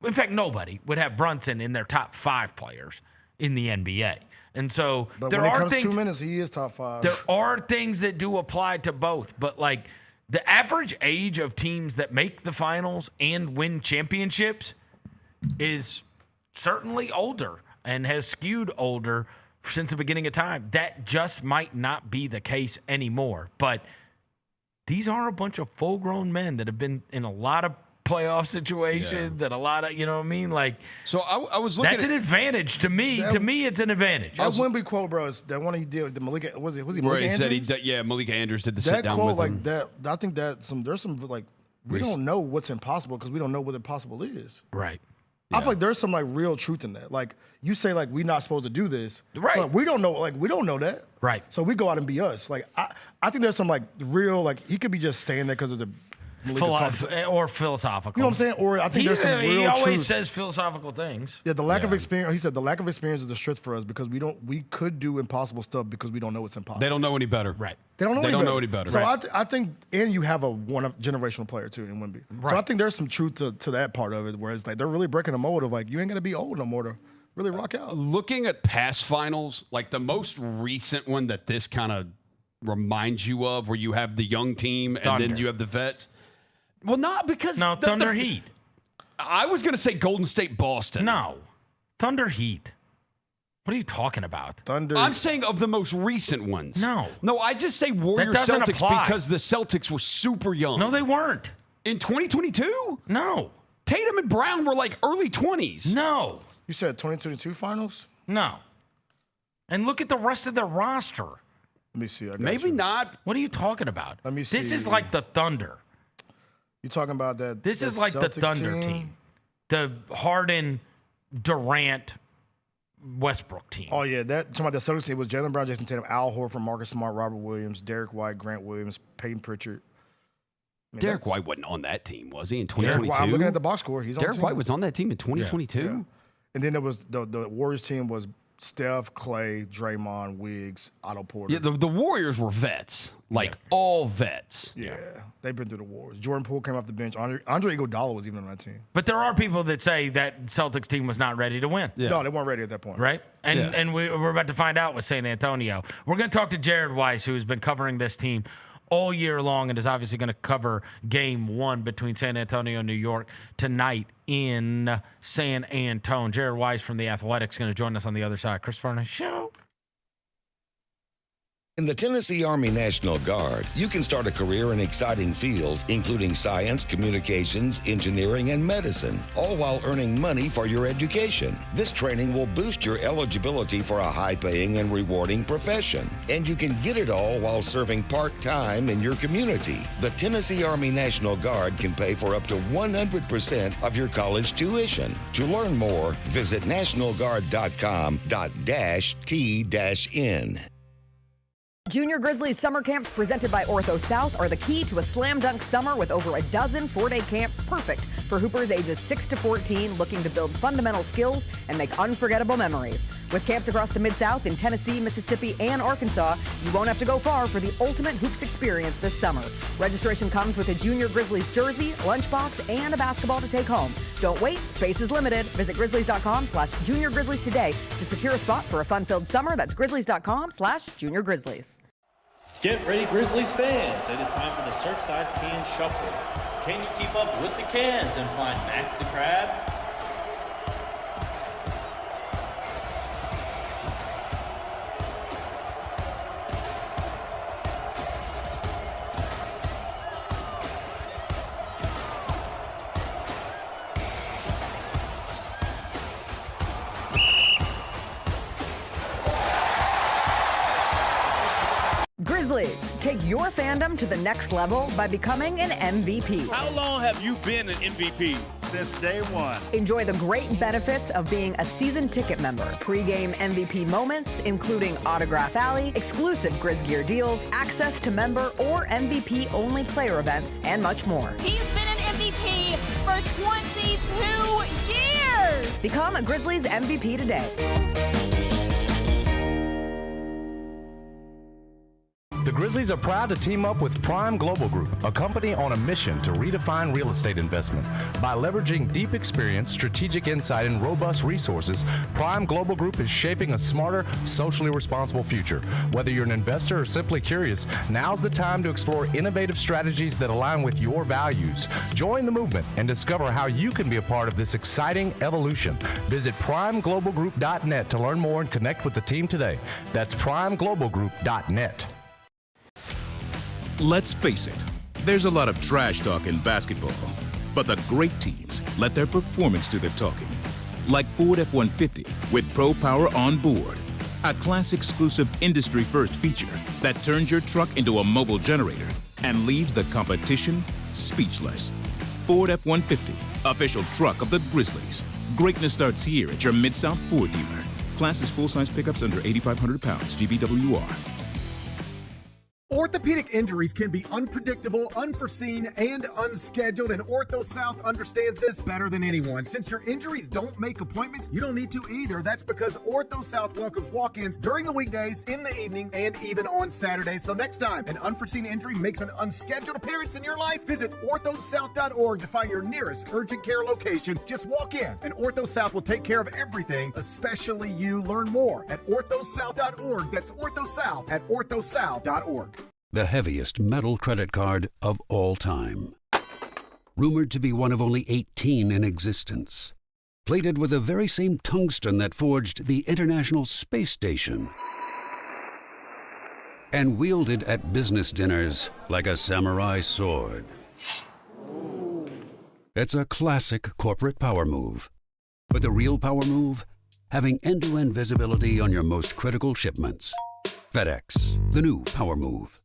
in fact, nobody would have Brunson in their top 5 players in the NBA. And so but there when it are comes things. 2 minutes, he is top 5. There are things that do apply to both, but like the average age of teams that make the finals and win championships is certainly older and has skewed older since the beginning of time. That just might not be the case anymore. But these are a bunch of full-grown men that have been in a lot of playoff situations and a lot of, you know what I mean? Like, so I was looking. That's an advantage to me. To me, it's an advantage. That Wemby quote, bro, is that one he did with the Malika. Was he Malika where he Andrews? said Malika Andrews did the that sit down quote, with him. like that. I think that there's some like we don't know what's impossible because we don't know what impossible is. Right. I feel like there's some like real truth in that. Like you say, like we're not supposed to do this. Right. But we don't know. Like we don't know that. Right. So we go out and be us. Like I think there's some like real like he could be just saying that because of the. Or philosophical. You know what I'm saying? Or I think there's some real He always truth. says philosophical things. Yeah, the lack of experience. He said the lack of experience is a strength for us because we could do impossible stuff because we don't know what's impossible. They don't know any better. Right. They don't know any better. So Right. I think, and you have a generational player too in Wemby. Right. So I think there's some truth to that part of it, where it's like they're really breaking the mold of like you ain't gonna be old no more to really rock out. Looking at past finals, like the most recent one that this kind of reminds you of, where you have the young team and then you have the vets. Well, not because Thunder Heat. I was going to say Golden State Boston. No, Thunder Heat. What are you talking about? Thunder. I'm saying of the most recent ones. No, I just say Warriors doesn't Celtics apply. because the Celtics were super young. No, they weren't. In 2022? No. Tatum and Brown were like early 20s. No. You said 2022 finals? No. And look at the rest of their roster. Let me see. Maybe not. What are you talking about? Let me see. This is like the Thunder. You talking about that? This is like the Celtics Thunder team. The Harden, Durant, Westbrook team. Oh yeah, talking about the Celtics team was Jaylen Brown, Jason Tatum, Al Horford, Marcus Smart, Robert Williams, Derek White, Grant Williams, Peyton Pritchard. Derek White wasn't on that team, was he, in 2022? I'm looking at the box score. He's on Derek the team. White was on that team in 2022? Yeah. And then there was the Warriors team was Steph, Clay, Draymond, Wiggs, Otto Porter. Yeah, the Warriors were vets, all vets. Yeah, they've been through the wars. Jordan Poole came off the bench. Andre Iguodala was even on that team. But there are people that say that Celtics team was not ready to win. Yeah. No, they weren't ready at that point. Right? And we're about to find out with San Antonio. We're going to talk to Jared Weiss, who's been covering this team all year long and is obviously going to cover game 1 between San Antonio and New York tonight in San Antonio. Jared Weiss from The Athletic is going to join us on the other side. Chris Vernon Show. In the Tennessee Army National Guard, you can start a career in exciting fields, including science, communications, engineering, and medicine, all while earning money for your education. This training will boost your eligibility for a high-paying and rewarding profession. And you can get it all while serving part-time in your community. The Tennessee Army National Guard can pay for up to 100% of your college tuition. To learn more, visit nationalguard.com.t-n. Junior Grizzlies summer camps presented by Ortho South are the key to a slam dunk summer with over a dozen 4-day camps perfect for hoopers ages 6 to 14 looking to build fundamental skills and make unforgettable memories. With camps across the Mid-South in Tennessee, Mississippi, and Arkansas, you won't have to go far for the ultimate hoops experience this summer. Registration comes with a Junior Grizzlies jersey, lunchbox, and a basketball to take home. Don't wait, space is limited. Visit grizzlies.com/Junior Grizzlies today to secure a spot for a fun-filled summer. That's grizzlies.com/Junior Grizzlies. Get ready, Grizzlies fans. It is time for the Surfside Can Shuffle. Can you keep up with the cans and find Mac the Crab? Grizzlies, take your fandom to the next level by becoming an MVP. How long have you been an MVP? Since day one. Enjoy the great benefits of being a season ticket member. Pre-game MVP moments, including Autograph Alley, exclusive Grizz gear deals, access to member or MVP-only player events, and much more. He's been an MVP for 22 years! Become a Grizzlies MVP today. Grizzlies are proud to team up with Prime Global Group, a company on a mission to redefine real estate investment. By leveraging deep experience, strategic insight, and robust resources, Prime Global Group is shaping a smarter, socially responsible future. Whether you're an investor or simply curious, now's the time to explore innovative strategies that align with your values. Join the movement and discover how you can be a part of this exciting evolution. Visit primeglobalgroup.net to learn more and connect with the team today. That's primeglobalgroup.net. Let's face it, there's a lot of trash talk in basketball, but the great teams let their performance do the talking. Like Ford F-150 with Pro Power on board, a class-exclusive industry-first feature that turns your truck into a mobile generator and leaves the competition speechless. Ford F-150, official truck of the Grizzlies. Greatness starts here at your Mid-South Ford dealer. Class is full-size pickups under 8,500 pounds, GVWR. Orthopedic injuries can be unpredictable, unforeseen, and unscheduled, and Ortho South understands this better than anyone. Since your injuries don't make appointments, you don't need to either. That's because Ortho South welcomes walk-ins during the weekdays, in the evenings, and even on Saturdays. So next time an unforeseen injury makes an unscheduled appearance in your life, visit orthosouth.org to find your nearest urgent care location. Just walk in, and Ortho South will take care of everything, especially you. Learn more at orthosouth.org. That's orthosouth at orthosouth.org. The heaviest metal credit card of all time. Rumored to be one of only 18 in existence. Plated with the very same tungsten that forged the International Space Station. And wielded at business dinners like a samurai sword. It's a classic corporate power move. But the real power move? Having end-to-end visibility on your most critical shipments. FedEx, the new power move.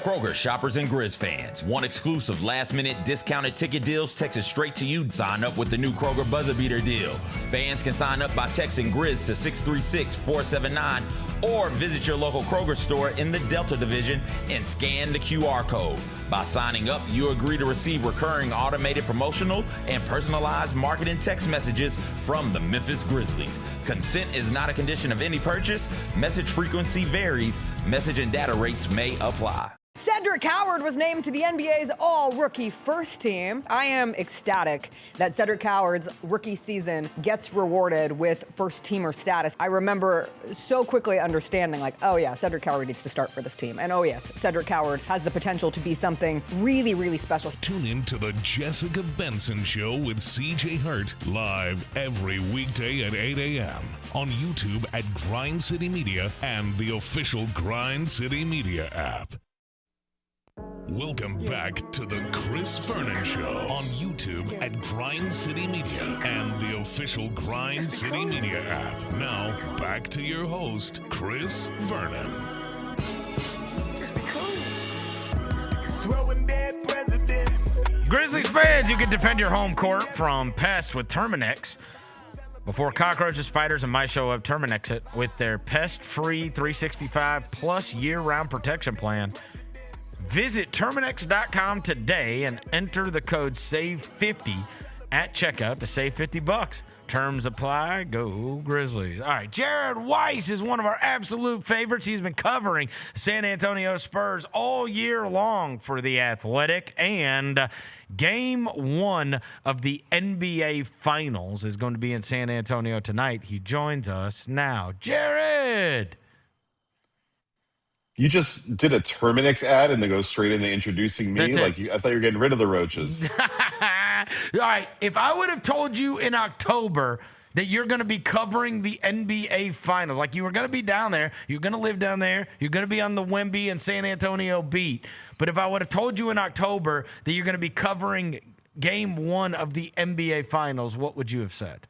Kroger shoppers and Grizz fans. Want exclusive last-minute discounted ticket deals texted straight to you? Sign up with the new Kroger Buzzer Beater deal. Fans can sign up by texting Grizz to 636-479 or visit your local Kroger store in the Delta Division and scan the QR code. By signing up, you agree to receive recurring automated promotional and personalized marketing text messages from the Memphis Grizzlies. Consent is not a condition of any purchase. Message frequency varies. Message and data rates may apply. Cedric Howard was named to the NBA's all-rookie first team. I am ecstatic that Cedric Howard's rookie season gets rewarded with first-teamer status. I remember so quickly understanding, like, oh yeah, Cedric Howard needs to start for this team. And oh yes, Cedric Howard has the potential to be something really, really special. Tune in to the Jessica Benson Show with CJ Hurt, live every weekday at 8 a.m. on YouTube at Grind City Media and the official Grind City Media app. Welcome back to the Chris Vernon Show on YouTube at Grind City Media and the official Grind City Media app. Now, back to your host, Chris Vernon. Grizzlies fans, you can defend your home court from pests with Terminix. Before cockroaches, spiders, and mice show up, Terminix it with their pest-free 365-plus year-round protection plan. Visit Terminix.com today and enter the code SAVE50 at checkout to save $50. Terms apply. Go Grizzlies. All right, Jared Weiss is one of our absolute favorites. He's been covering San Antonio Spurs all year long for The Athletic, and Game 1 of the NBA Finals is going to be in San Antonio tonight. He joins us now. Jared! You just did a Terminix ad and then go straight into introducing me? I thought you were getting rid of the roaches. All right, if I would have told you in October that you're going to be covering the NBA Finals, like you were going to be down there, you're going to live down there, you're going to be on the Wemby and San Antonio beat, but if I would have told you in October that you're going to be covering Game 1 of the NBA Finals, what would you have said?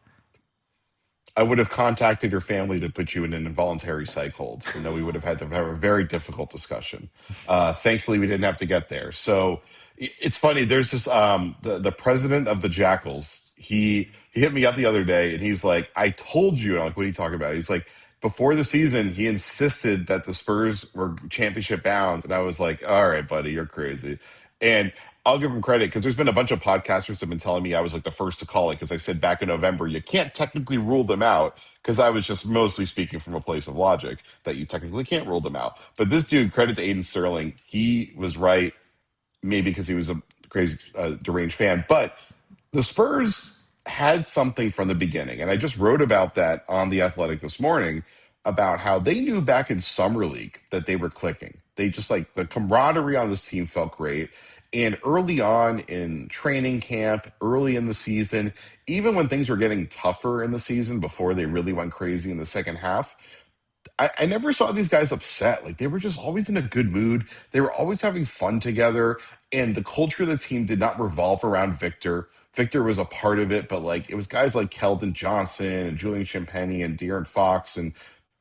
I would have contacted your family to put you in an involuntary psych hold, and then we would have had to have a very difficult discussion. Thankfully, we didn't have to get there. So it's funny. There's this the president of the Jackals. He hit me up the other day, and he's like, "I told you." And I'm like, "What are you talking about?" He's like, "Before the season, he insisted that the Spurs were championship bound," and I was like, "All right, buddy, you're crazy." And I'll give him credit because there's been a bunch of podcasters that have been telling me I was like the first to call it because I said back in November, you can't technically rule them out because I was just mostly speaking from a place of logic that you technically can't rule them out. But this dude, credit to Aiden Sterling, he was right, maybe because he was a crazy, deranged fan. But the Spurs had something from the beginning. And I just wrote about that on The Athletic this morning about how they knew back in Summer League that they were clicking. They just like the camaraderie on this team felt great. And early on in training camp, early in the season, even when things were getting tougher in the season before they really went crazy in the second half, I never saw these guys upset. Like they were just always in a good mood. They were always having fun together. And the culture of the team did not revolve around Victor. Victor was a part of it, but like it was guys like Keldon Johnson and Julian Champagny and De'Aaron Fox. And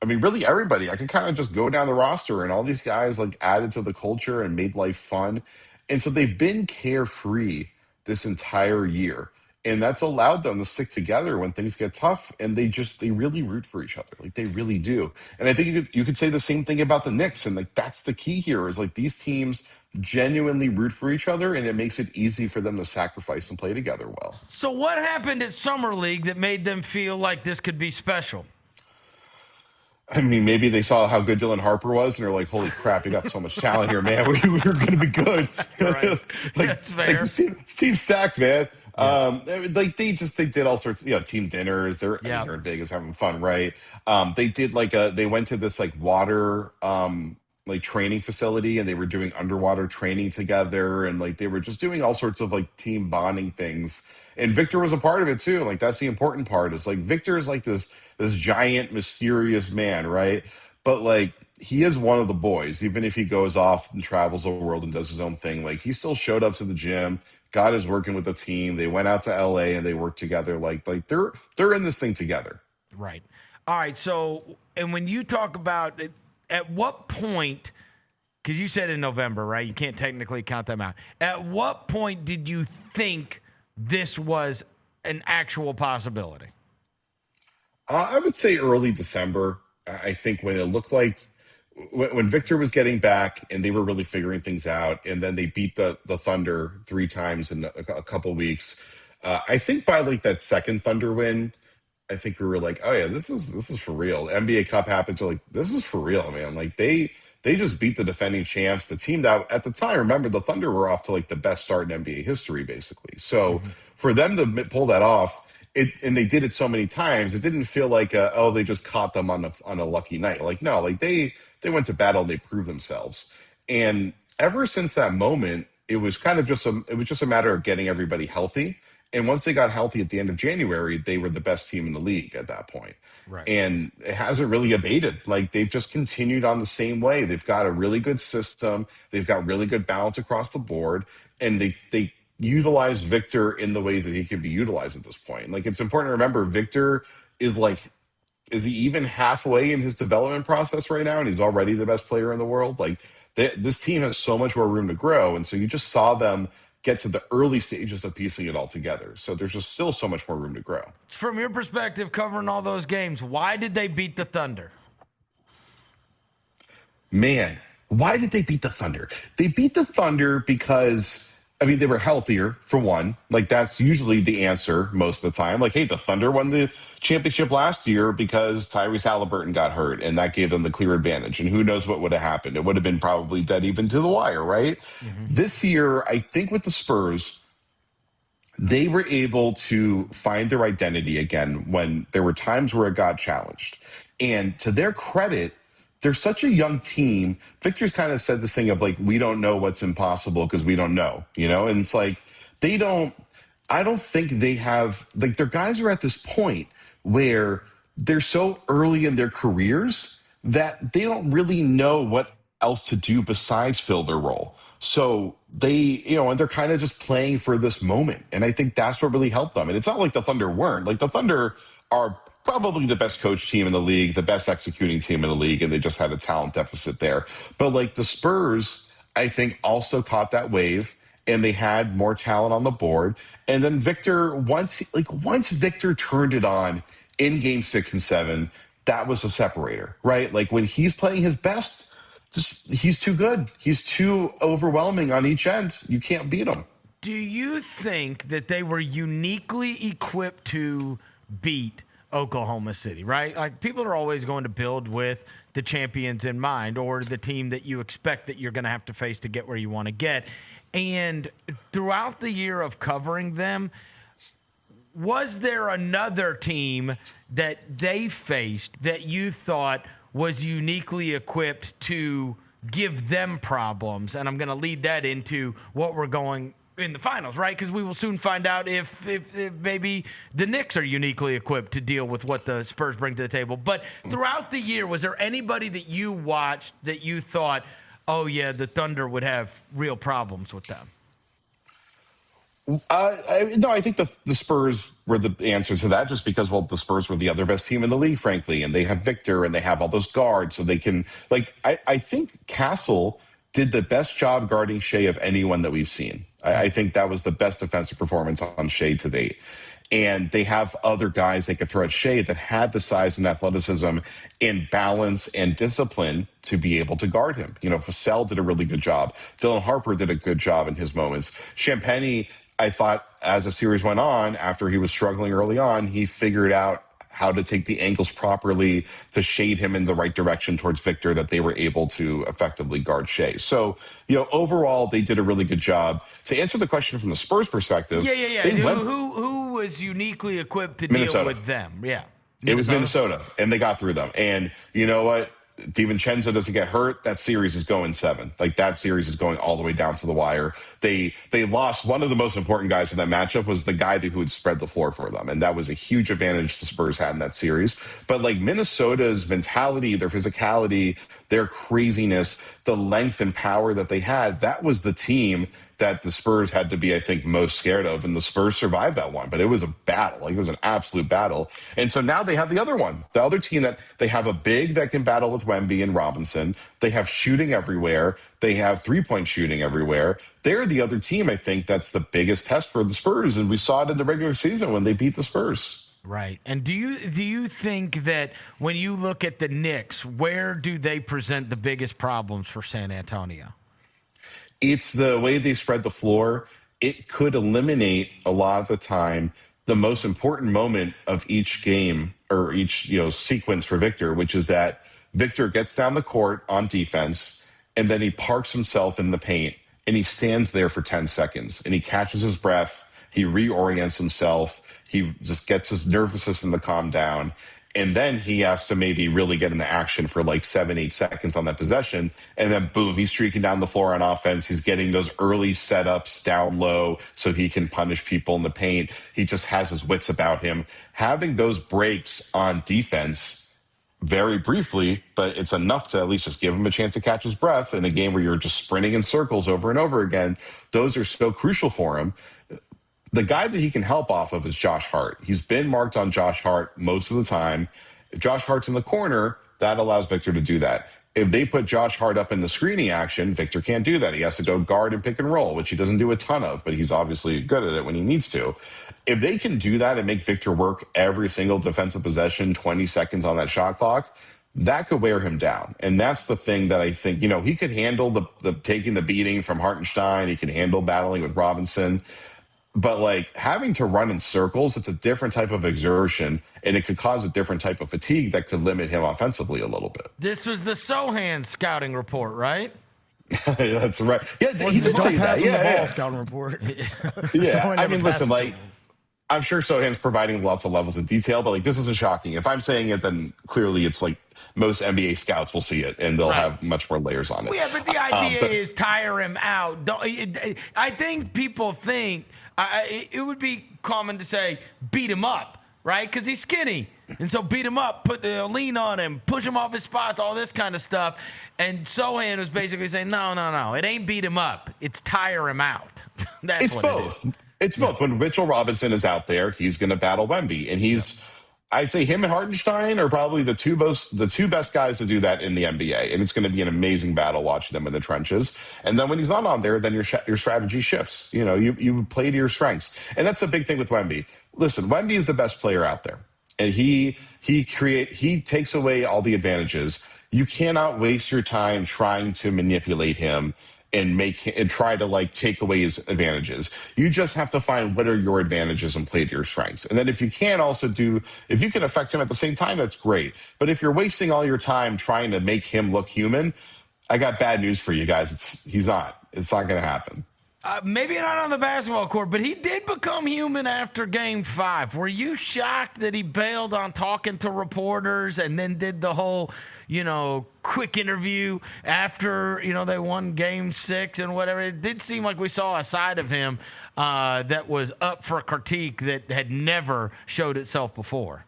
I mean, really everybody. I could kind of just go down the roster and all these guys like added to the culture and made life fun. And so they've been carefree this entire year. And that's allowed them to stick together when things get tough. And they really root for each other. Like they really do. And I think you could say the same thing about the Knicks. And like, that's the key here is like these teams genuinely root for each other. And it makes it easy for them to sacrifice and play together well. So what happened at Summer League that made them feel like this could be special? I mean, maybe they saw how good Dylan Harper was, and they're like, "Holy crap, you got so much talent here, man! We're going to be good." Right. like, That's fair. like this team's stacked, man. Yeah. Like they did all sorts, team dinners. They're in Vegas having fun, right? They did they went to this like water like training facility, and they were doing underwater training together, and like they were just doing all sorts of like team bonding things. And Victor was a part of it too. Like that's the important part. Is like Victor is like this giant mysterious man, right? But like he is one of the boys. Even if he goes off and travels the world and does his own thing, like he still showed up to the gym. God is working with the team. They went out to LA and they worked together. Like they're in this thing together. Right. All right. So, and when you talk about it, at what point, because you said in November, right? You can't technically count them out. At what point did you think this was an actual possibility? I would say early December. I think when it looked like when Victor was getting back and they were really figuring things out, and then they beat the Thunder 3 times in a couple weeks. I think by like that second Thunder win, I think we were like, oh yeah, this is for real. NBA Cup happens. We're like, this is for real, man. Like they just beat the defending champs, the team that at the time, remember the Thunder were off to like the best start in NBA history, basically. So for them to pull that off, and they did it so many times, it didn't feel like they just caught them on a lucky night. Like no, like they went to battle and they proved themselves. And ever since that moment, it was kind of just a matter of getting everybody healthy. And once they got healthy at the end of January, they were the best team in the league at that point. Right. And it hasn't really abated. Like they've just continued on the same way. They've got a really good system. They've got really good balance across the board. And they utilize Victor in the ways that he can be utilized at this point. Like it's important to remember Victor is he even halfway in his development process right now? And he's already the best player in the world. Like this team has so much more room to grow. And so you just saw them get to the early stages of piecing it all together. So there's just still so much more room to grow. From your perspective, covering all those games, why did they beat the Thunder? Man, why did they beat the Thunder? They beat the Thunder because, I mean, they were healthier, for one. Like, that's usually the answer most of the time. Like, hey, the Thunder won the championship last year because Tyrese Halliburton got hurt, and that gave them the clear advantage. And who knows what would have happened. It would have been probably dead even to the wire, right? Mm-hmm. This year, I think with the Spurs, they were able to find their identity again when there were times where it got challenged. And to their credit, they're such a young team. Victor's kind of said this thing of like, we don't know what's impossible because we don't know, And it's like, I don't think they have, like their guys are at this point where they're so early in their careers that they don't really know what else to do besides fill their role. So they, and they're kind of just playing for this moment. And I think that's what really helped them. And it's not like the Thunder weren't. Like the Thunder are probably the best coach team in the league, the best executing team in the league, and they just had a talent deficit there. But like the Spurs, I think also caught that wave, and they had more talent on the board. And then Victor, once Victor turned it on in Game 6 and 7, that was a separator, right? Like when he's playing his best, he's too good. He's too overwhelming on each end. You can't beat him. Do you think that they were uniquely equipped to beat Oklahoma City, right? Like, people are always going to build with the champions in mind, or the team that you expect that you're going to have to face to get where you want to get. And throughout the year of covering them, was there another team that they faced that you thought was uniquely equipped to give them problems? And I'm going to lead that into what we're going in the finals, right? Because we will soon find out if maybe the Knicks are uniquely equipped to deal with what the Spurs bring to the table. But throughout the year, was there anybody that you watched that you thought, oh, yeah, the Thunder would have real problems with them? No, I think the Spurs were the answer to that, just because, well, the Spurs were the other best team in the league, frankly, and they have Victor and they have all those guards, so they can, like, I think Castle did the best job guarding Shea of anyone that we've seen. I think that was the best defensive performance on Shea to date. And they have other guys they could throw at Shea that had the size and athleticism and balance and discipline to be able to guard him. You know, Vassell did a really good job. Dylan Harper did a good job in his moments. Champagny, I thought, as the series went on, after he was struggling early on, he figured out how to take the angles properly to shade him in the right direction towards Victor, that they were able to effectively guard Shea. So, you know, overall, they did a really good job. To answer the question from the Spurs perspective, Who was uniquely equipped to deal with them? Yeah. It was Minnesota, and they got through them. And you know what? DiVincenzo doesn't get hurt, that series is going 7. Like, that series is going all the way down to the wire. They lost one of the most important guys in that matchup, was the guy who would spread the floor for them. And that was a huge advantage the Spurs had in that series. But like, Minnesota's mentality, their physicality, their craziness, the length and power that they had, that was the team that the Spurs had to be, I think, most scared of. And the Spurs survived that one, but it was a battle. Like, it was an absolute battle. And so now they have the other one, the other team, that they have a big that can battle with Wemby and Robinson. They have shooting everywhere. They have three-point shooting everywhere. They're the other team, I think, that's the biggest test for the Spurs. And we saw it in the regular season when they beat the Spurs. Right. And do you think that when you look at the Knicks, where do they present the biggest problems for San Antonio? It's the way they spread the floor. It could eliminate a lot of the time the most important moment of each game, or each, you know, sequence for Victor, which is that Victor gets down the court on defense, and then he parks himself in the paint, and he stands there for 10 seconds, and he catches his breath, he reorients himself, he just gets his nervous system to calm down. And then he has to maybe really get into action for like 7-8 seconds on that possession. And then boom, he's streaking down the floor on offense. He's getting those early setups down low so he can punish people in the paint. He just has his wits about him. Having those breaks on defense very briefly, but it's enough to at least just give him a chance to catch his breath in a game where you're just sprinting in circles over and over again. Those are so crucial for him. The guy that he can help off of is Josh Hart. He's been marked on Josh Hart most of the time. If Josh Hart's in the corner, that allows Victor to do that. If they put Josh Hart up in the screening action, Victor can't do that. He has to go guard and pick and roll, which he doesn't do a ton of, but he's obviously good at it when he needs to. If they can do that and make Victor work every single defensive possession, 20 seconds on that shot clock, that could wear him down. And that's the thing that I think, you know, he could handle the taking the beating from Hartenstein. He could handle battling with Robinson. But like, having to run in circles, it's a different type of exertion, and it could cause a different type of fatigue that could limit him offensively a little bit. This was the Sohan scouting report, right? That's right. Yeah, he did say that. Yeah. Scouting report. Yeah. I mean, listen, like, I'm sure Sohan's providing lots of levels of detail, but like, this isn't shocking. If I'm saying it, then clearly it's like most NBA scouts will see it, and they'll have much more layers on it. Well, yeah, but the idea is tire him out. I think people think it would be common to say beat him up, right? Because he's skinny. And so beat him up, put the lean on him, push him off his spots, all this kind of stuff. And Sohan was basically saying, no, it ain't beat him up. It's tire him out. That's it's what both. it is. It's both. When Mitchell Robinson is out there, he's going to battle Wemby. And I'd say him and Hartenstein are probably the two best guys to do that in the NBA. And it's going to be an amazing battle watching them in the trenches. And then when he's not on there, then your strategy shifts. You know, you play to your strengths. And that's the big thing with Wemby. Listen, Wemby is the best player out there. And he takes away all the advantages. You cannot waste your time trying to manipulate him and try to like take away his advantages. You just have to find what are your advantages and play to your strengths. And then if you can affect him at the same time, that's great. But if you're wasting all your time trying to make him look human, I got bad news for you guys. It's not going to happen. Maybe not on the basketball court, but he did become human after Game 5. Were you shocked that he bailed on talking to reporters and then did the whole, quick interview after, they won Game 6 and whatever? It did seem like we saw a side of him that was up for critique that had never showed itself before.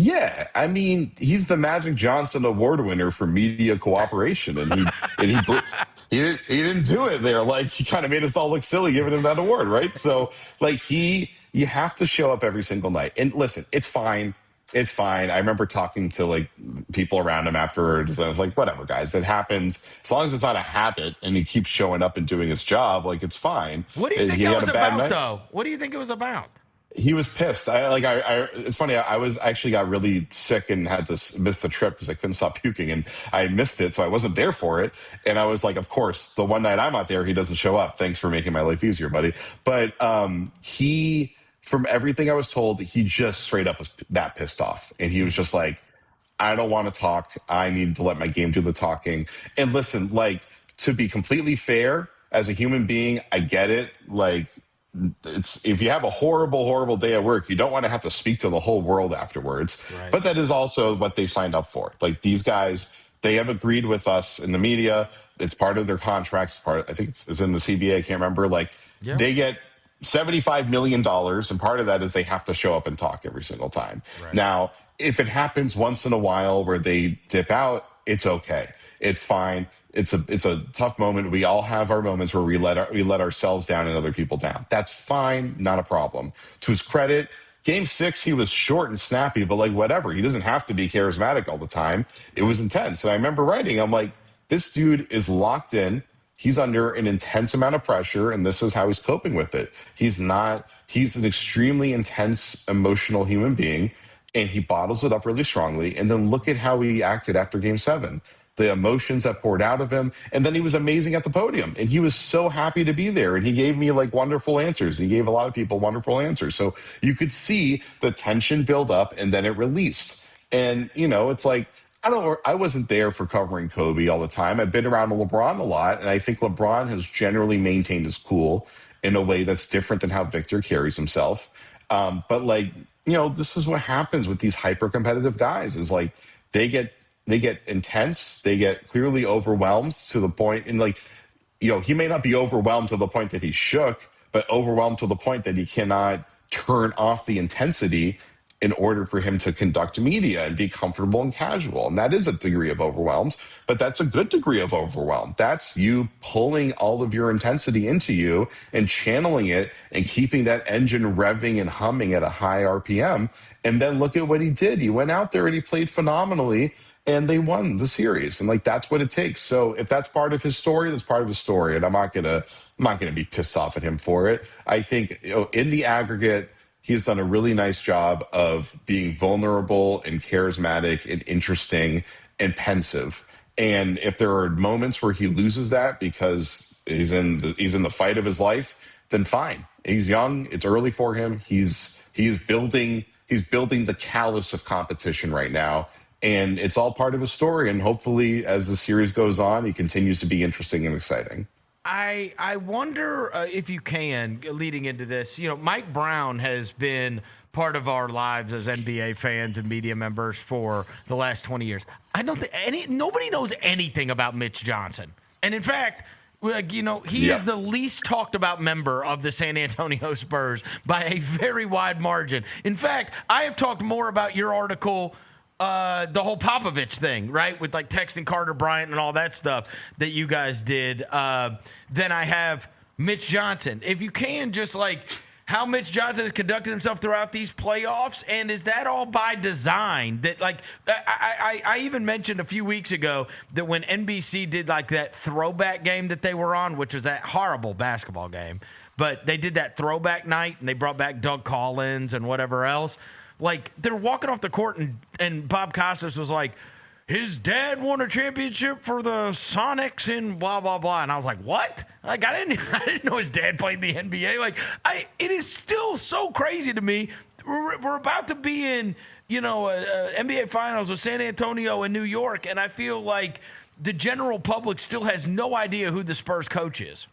Yeah, I mean, he's the Magic Johnson Award winner for media cooperation, and he didn't do it there. Like, he kind of made us all look silly giving him that award, right? So, like, you have to show up every single night. And listen, it's fine. It's fine. I remember talking to like people around him afterwards, and I was like, whatever, guys, it happens. As long as it's not a habit and he keeps showing up and doing his job, like, it's fine. What do you think it was about, though? What do you think it was about? He was pissed. It's funny. I actually got really sick and had to miss the trip because I couldn't stop puking, and I missed it, so I wasn't there for it. And I was like, of course, the one night I'm not there, he doesn't show up. Thanks for making my life easier, buddy. But from everything I was told, he just straight up was that pissed off, and he was just like, I don't want to talk. I need to let my game do the talking. And listen, like, to be completely fair, as a human being, I get it. Like, if you have a horrible day at work, you don't want to have to speak to the whole world afterwards. Right. But that is also what they signed up for. Like, these guys, they have agreed with us in the media. It's part of their contracts. I think it's in the CBA. I can't remember. Like, They get $75 million, and part of that is they have to show up and talk every single time. Right. Now, if it happens once in a while where they dip out, it's okay. It's fine. It's a tough moment. We all have our moments where we let ourselves down and other people down. That's fine, not a problem. To his credit, Game 6, he was short and snappy, but like, whatever. He doesn't have to be charismatic all the time. It was intense. And I remember writing, I'm like, this dude is locked in. He's under an intense amount of pressure, and this is how he's coping with it. He's an extremely intense, emotional human being, and he bottles it up really strongly. And then look at how he acted after Game 7. The emotions that poured out of him. And then he was amazing at the podium. And he was so happy to be there. And he gave me like wonderful answers. He gave a lot of people wonderful answers. So you could see the tension build up and then it released. And, it's like, I wasn't there for covering Kobe all the time. I've been around LeBron a lot. And I think LeBron has generally maintained his cool in a way that's different than how Victor carries himself. But like, this is what happens with these hyper competitive guys is like, they get intense. They get clearly overwhelmed to the point, and like, he may not be overwhelmed to the point that he shook, but overwhelmed to the point that he cannot turn off the intensity in order for him to conduct media and be comfortable and casual. And that is a degree of overwhelmed, but that's a good degree of overwhelmed. That's you pulling all of your intensity into you and channeling it and keeping that engine revving and humming at a high RPM. And then look at what he did. He went out there and he played phenomenally, and they won the series. And like, that's what it takes. So if that's part of his story, that's part of his story. And I'm not gonna be pissed off at him for it. I think in the aggregate, he's done a really nice job of being vulnerable and charismatic and interesting and pensive. And if there are moments where he loses that because he's in the fight of his life, then fine. He's young. It's early for him. He's building the callus of competition right now. And it's all part of his story. And hopefully, as the series goes on, he continues to be interesting and exciting. I wonder if you can, leading into this, Mike Brown has been part of our lives as NBA fans and media members for the last 20 years. I don't think nobody knows anything about Mitch Johnson. And in fact, he is the least talked about member of the San Antonio Spurs by a very wide margin. In fact, I have talked more about your article, the whole Popovich thing, right? With like texting Carter Bryant and all that stuff that you guys did, then I have Mitch Johnson. If you can, just like how Mitch Johnson has conducted himself throughout these playoffs, and is that all by design? That like I even mentioned a few weeks ago that when NBC did like that throwback game that they were on, which was that horrible basketball game, but they did that throwback night and they brought back Doug Collins and whatever else. Like, they're walking off the court, and Bob Costas was like, his dad won a championship for the Sonics in blah, blah, blah. And I was like, what? Like, I didn't know his dad played in the NBA. Like, it is still so crazy to me. We're about to be in, NBA Finals with San Antonio and New York, and I feel like the general public still has no idea who the Spurs coach is.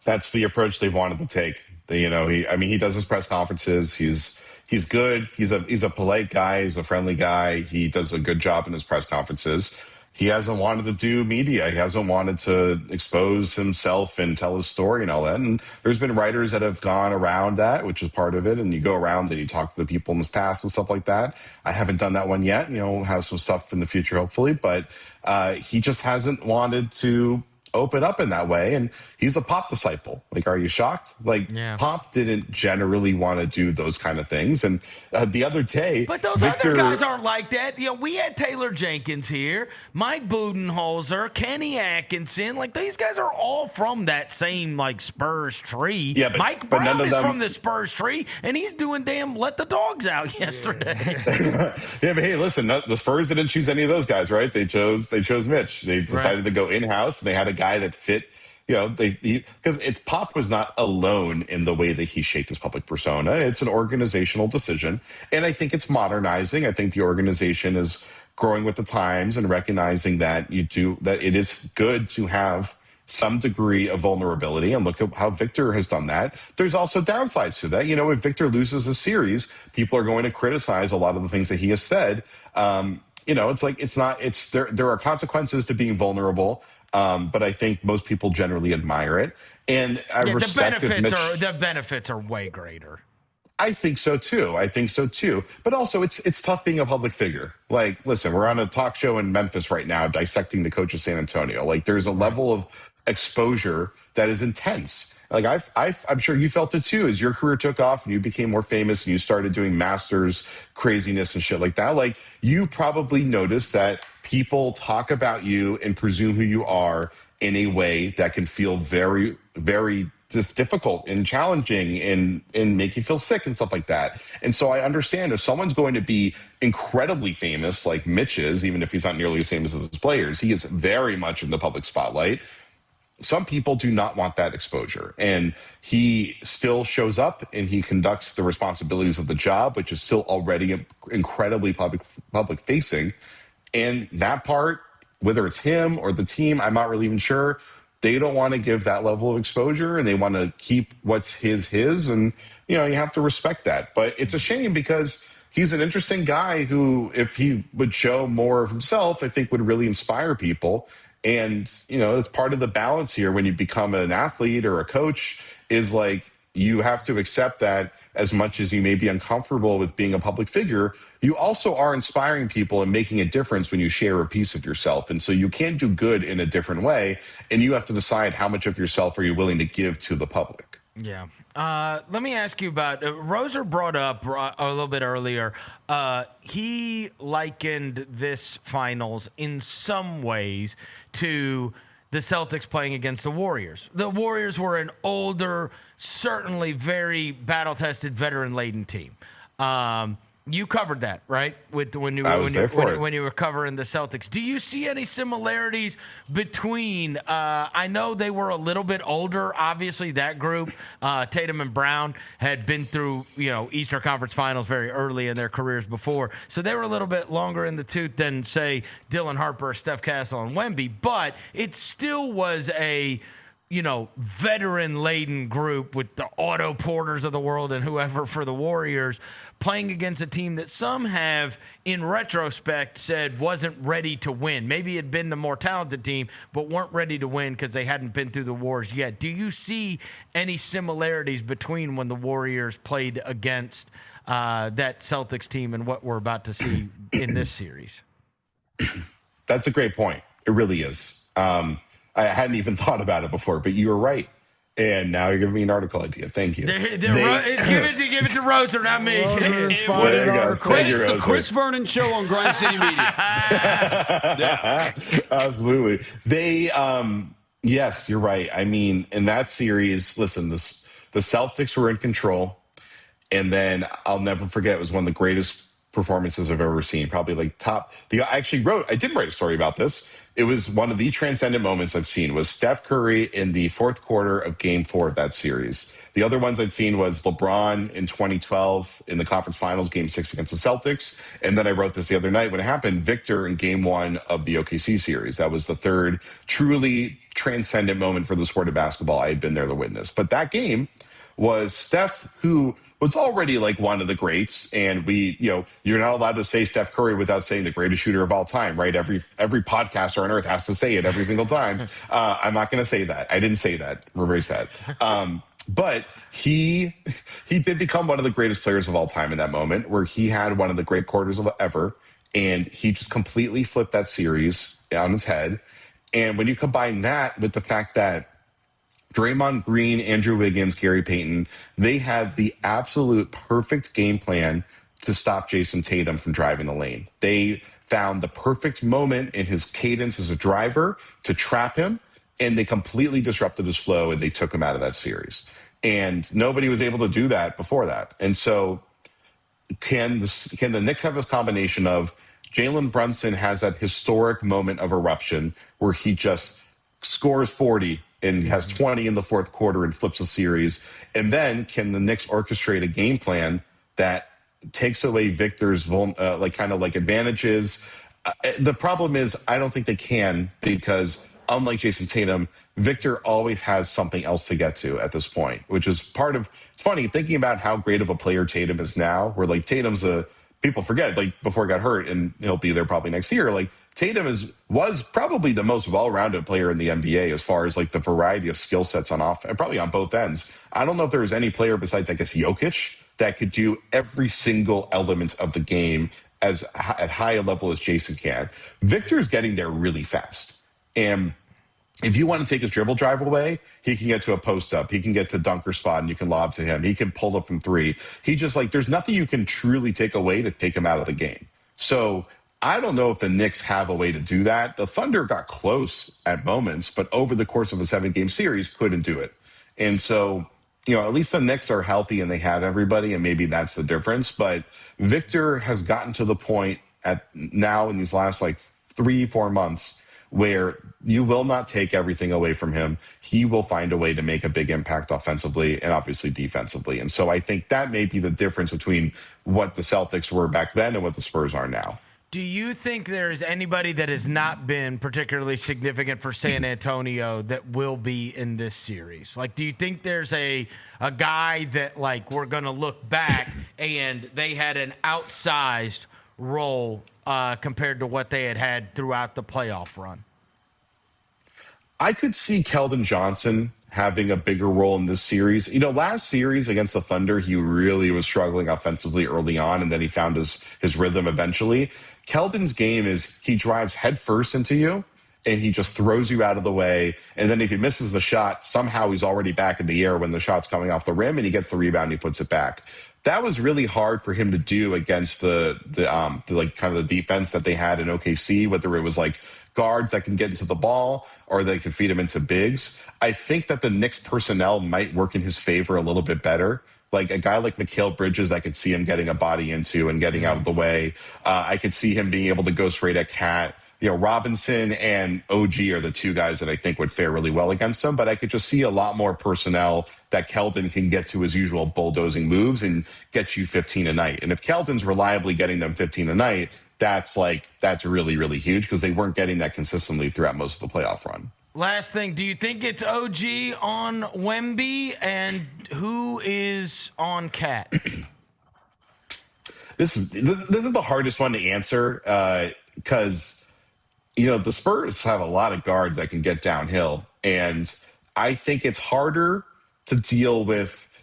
That's the approach they've wanted to take. He does his press conferences. He's good. He's a polite guy. He's a friendly guy. He does a good job in his press conferences. He hasn't wanted to do media. He hasn't wanted to expose himself and tell his story and all that. And there's been writers that have gone around that, which is part of it. And you go around and you talk to the people in the past and stuff like that. I haven't done that one yet. We'll have some stuff in the future, hopefully. But he just hasn't wanted to open up in that way. And he's a Pop disciple. Like, are you shocked? Like, Pop didn't generally want to do those kind of things. And the other day, but those other guys aren't like that. We had Taylor Jenkins here, Mike Budenholzer, Kenny Atkinson. Like, these guys are all from that same Spurs tree. Yeah, Mike Brown is from the Spurs tree, and he's doing damn let the dogs out yesterday. Yeah, but hey, listen, the Spurs didn't choose any of those guys, right? They chose Mitch. They decided to go in-house, and they had a guy that fit. Because Pop was not alone in the way that he shaped his public persona. It's an organizational decision, and I think it's modernizing. I think the organization is growing with the times and recognizing that it is good to have some degree of vulnerability. And look at how Victor has done that. There's also downsides to that. If Victor loses a series, people are going to criticize a lot of the things that he has said. There are consequences to being vulnerable. But I think most people generally admire it, and I respect the benefits are way greater. I think so too. But also, it's tough being a public figure. Like, listen, we're on a talk show in Memphis right now, dissecting the coach of San Antonio. Like, there's a level of exposure that is intense. Like, I'm sure you felt it too as your career took off and you became more famous and you started doing Masters craziness and shit like that. Like, you probably noticed that people talk about you and presume who you are in a way that can feel very, very difficult and challenging and make you feel sick and stuff like that. And so I understand if someone's going to be incredibly famous, like Mitch is, even if he's not nearly as famous as his players, he is very much in the public spotlight. Some people do not want that exposure, and he still shows up and he conducts the responsibilities of the job, which is still already incredibly public facing. And that part, whether it's him or the team, I'm not really even sure. They don't want to give that level of exposure, and they want to keep what's his. And, you have to respect that. But it's a shame because he's an interesting guy who, if he would show more of himself, I think would really inspire people. And, it's part of the balance here when you become an athlete or a coach is like, you have to accept that as much as you may be uncomfortable with being a public figure, you also are inspiring people and making a difference when you share a piece of yourself. And so you can do good in a different way, and you have to decide how much of yourself are you willing to give to the public. Yeah. Let me ask you about Roser brought up a little bit earlier. He likened this finals in some ways to the Celtics playing against the Warriors. The Warriors were an older, certainly very battle-tested, veteran-laden team. You covered that, right? When you were covering the Celtics. Do you see any similarities between? I know they were a little bit older. Obviously, that group, Tatum and Brown, had been through Eastern Conference Finals very early in their careers before, so they were a little bit longer in the tooth than say Dylan Harper, Steph Castle, and Wemby. But it still was a veteran-laden group with the Otto Porters of the world and whoever for the Warriors, playing against a team that some have, in retrospect, said wasn't ready to win. Maybe it had been the more talented team, but weren't ready to win because they hadn't been through the wars yet. Do you see any similarities between when the Warriors played against that Celtics team and what we're about to see in this series? That's a great point. It really is. I hadn't even thought about it before, but you were right. And now you're giving me an article idea. Thank you. Give it to Roser, not me. There you go. Thank you, Roser. The Chris Vernon Show on Grind City Media. Yeah. Absolutely. Yes, you're right. I mean, in that series, listen, the Celtics were in control. And then I'll never forget, it was one of the greatest performances I've ever seen. Probably like top. I did write a story about this. It was one of the transcendent moments I've seen was Steph Curry in the fourth quarter of Game 4 of that series. The other ones I'd seen was LeBron in 2012 in the conference finals, Game 6 against the Celtics. And then I wrote this the other night when it happened, Victor in Game 1 of the OKC series. That was the third truly transcendent moment for the sport of basketball I had been there to witness. But that game was Steph, who was already like one of the greats. And you're not allowed to say Steph Curry without saying the greatest shooter of all time, right? Every podcaster on earth has to say it every single time. I'm not going to say that. I didn't say that. We're very sad. But he did become one of the greatest players of all time in that moment where he had one of the great quarters of ever. And he just completely flipped that series on his head. And when you combine that with the fact that Draymond Green, Andrew Wiggins, Gary Payton, they had the absolute perfect game plan to stop Jason Tatum from driving the lane. They found the perfect moment in his cadence as a driver to trap him, and they completely disrupted his flow, and they took him out of that series. And nobody was able to do that before that. And so can the Knicks have this combination of Jalen Brunson has that historic moment of eruption where he just scores 40 and has 20 in the fourth quarter and flips a series? And then can the Knicks orchestrate a game plan that takes away Victor's advantages? The problem is I don't think they can because unlike Jason Tatum, Victor always has something else to get to at this point, which is part of, it's funny thinking about how great of a player Tatum is now, where like Tatum's people forget, like before he got hurt and he'll be there probably next year. Like Tatum was probably the most well-rounded player in the NBA as far as like the variety of skill sets on off and probably on both ends. I don't know if there was any player besides, I guess, Jokic that could do every single element of the game at high a level as Jason can. Victor's getting there really fast. And if you want to take his dribble drive away, he can get to a post up. He can get to dunker spot and you can lob to him. He can pull up from three. He just there's nothing you can truly take away to take him out of the game. So I don't know if the Knicks have a way to do that. The Thunder got close at moments, but over the course of a 7-game series couldn't do it. And so, at least the Knicks are healthy and they have everybody, and maybe that's the difference. But Victor has gotten to the point now in these last 3-4 months where you will not take everything away from him. He will find a way to make a big impact offensively and obviously defensively. And so I think that may be the difference between what the Celtics were back then and what the Spurs are now. Do you think there's anybody that has not been particularly significant for San Antonio that will be in this series? Do you think there's a guy that we're going to look back and they had an outsized role compared to what they had throughout the playoff run? I could see Keldon Johnson having a bigger role in this series. Last series against the Thunder, he really was struggling offensively early on, and then he found his rhythm eventually. Keldon's game is he drives headfirst into you, and he just throws you out of the way. And then if he misses the shot, somehow he's already back in the air when the shot's coming off the rim, and he gets the rebound and he puts it back. That was really hard for him to do against the defense that they had in OKC, whether it was guards that can get into the ball or they can feed him into bigs. I think that the Knicks personnel might work in his favor a little bit better. Like a guy like Mikal Bridges, I could see him getting a body into and getting out of the way. I could see him being able to go straight at Cat. Robinson and OG are the two guys that I think would fare really well against him, but I could just see a lot more personnel that Keldon can get to his usual bulldozing moves and get you 15 a night. And if Keldon's reliably getting them 15 a night, that's really, really huge because they weren't getting that consistently throughout most of the playoff run. Last thing, do you think it's OG on Wemby, and who is on Cat? This is the hardest one to answer because the Spurs have a lot of guards that can get downhill, and I think it's harder to deal with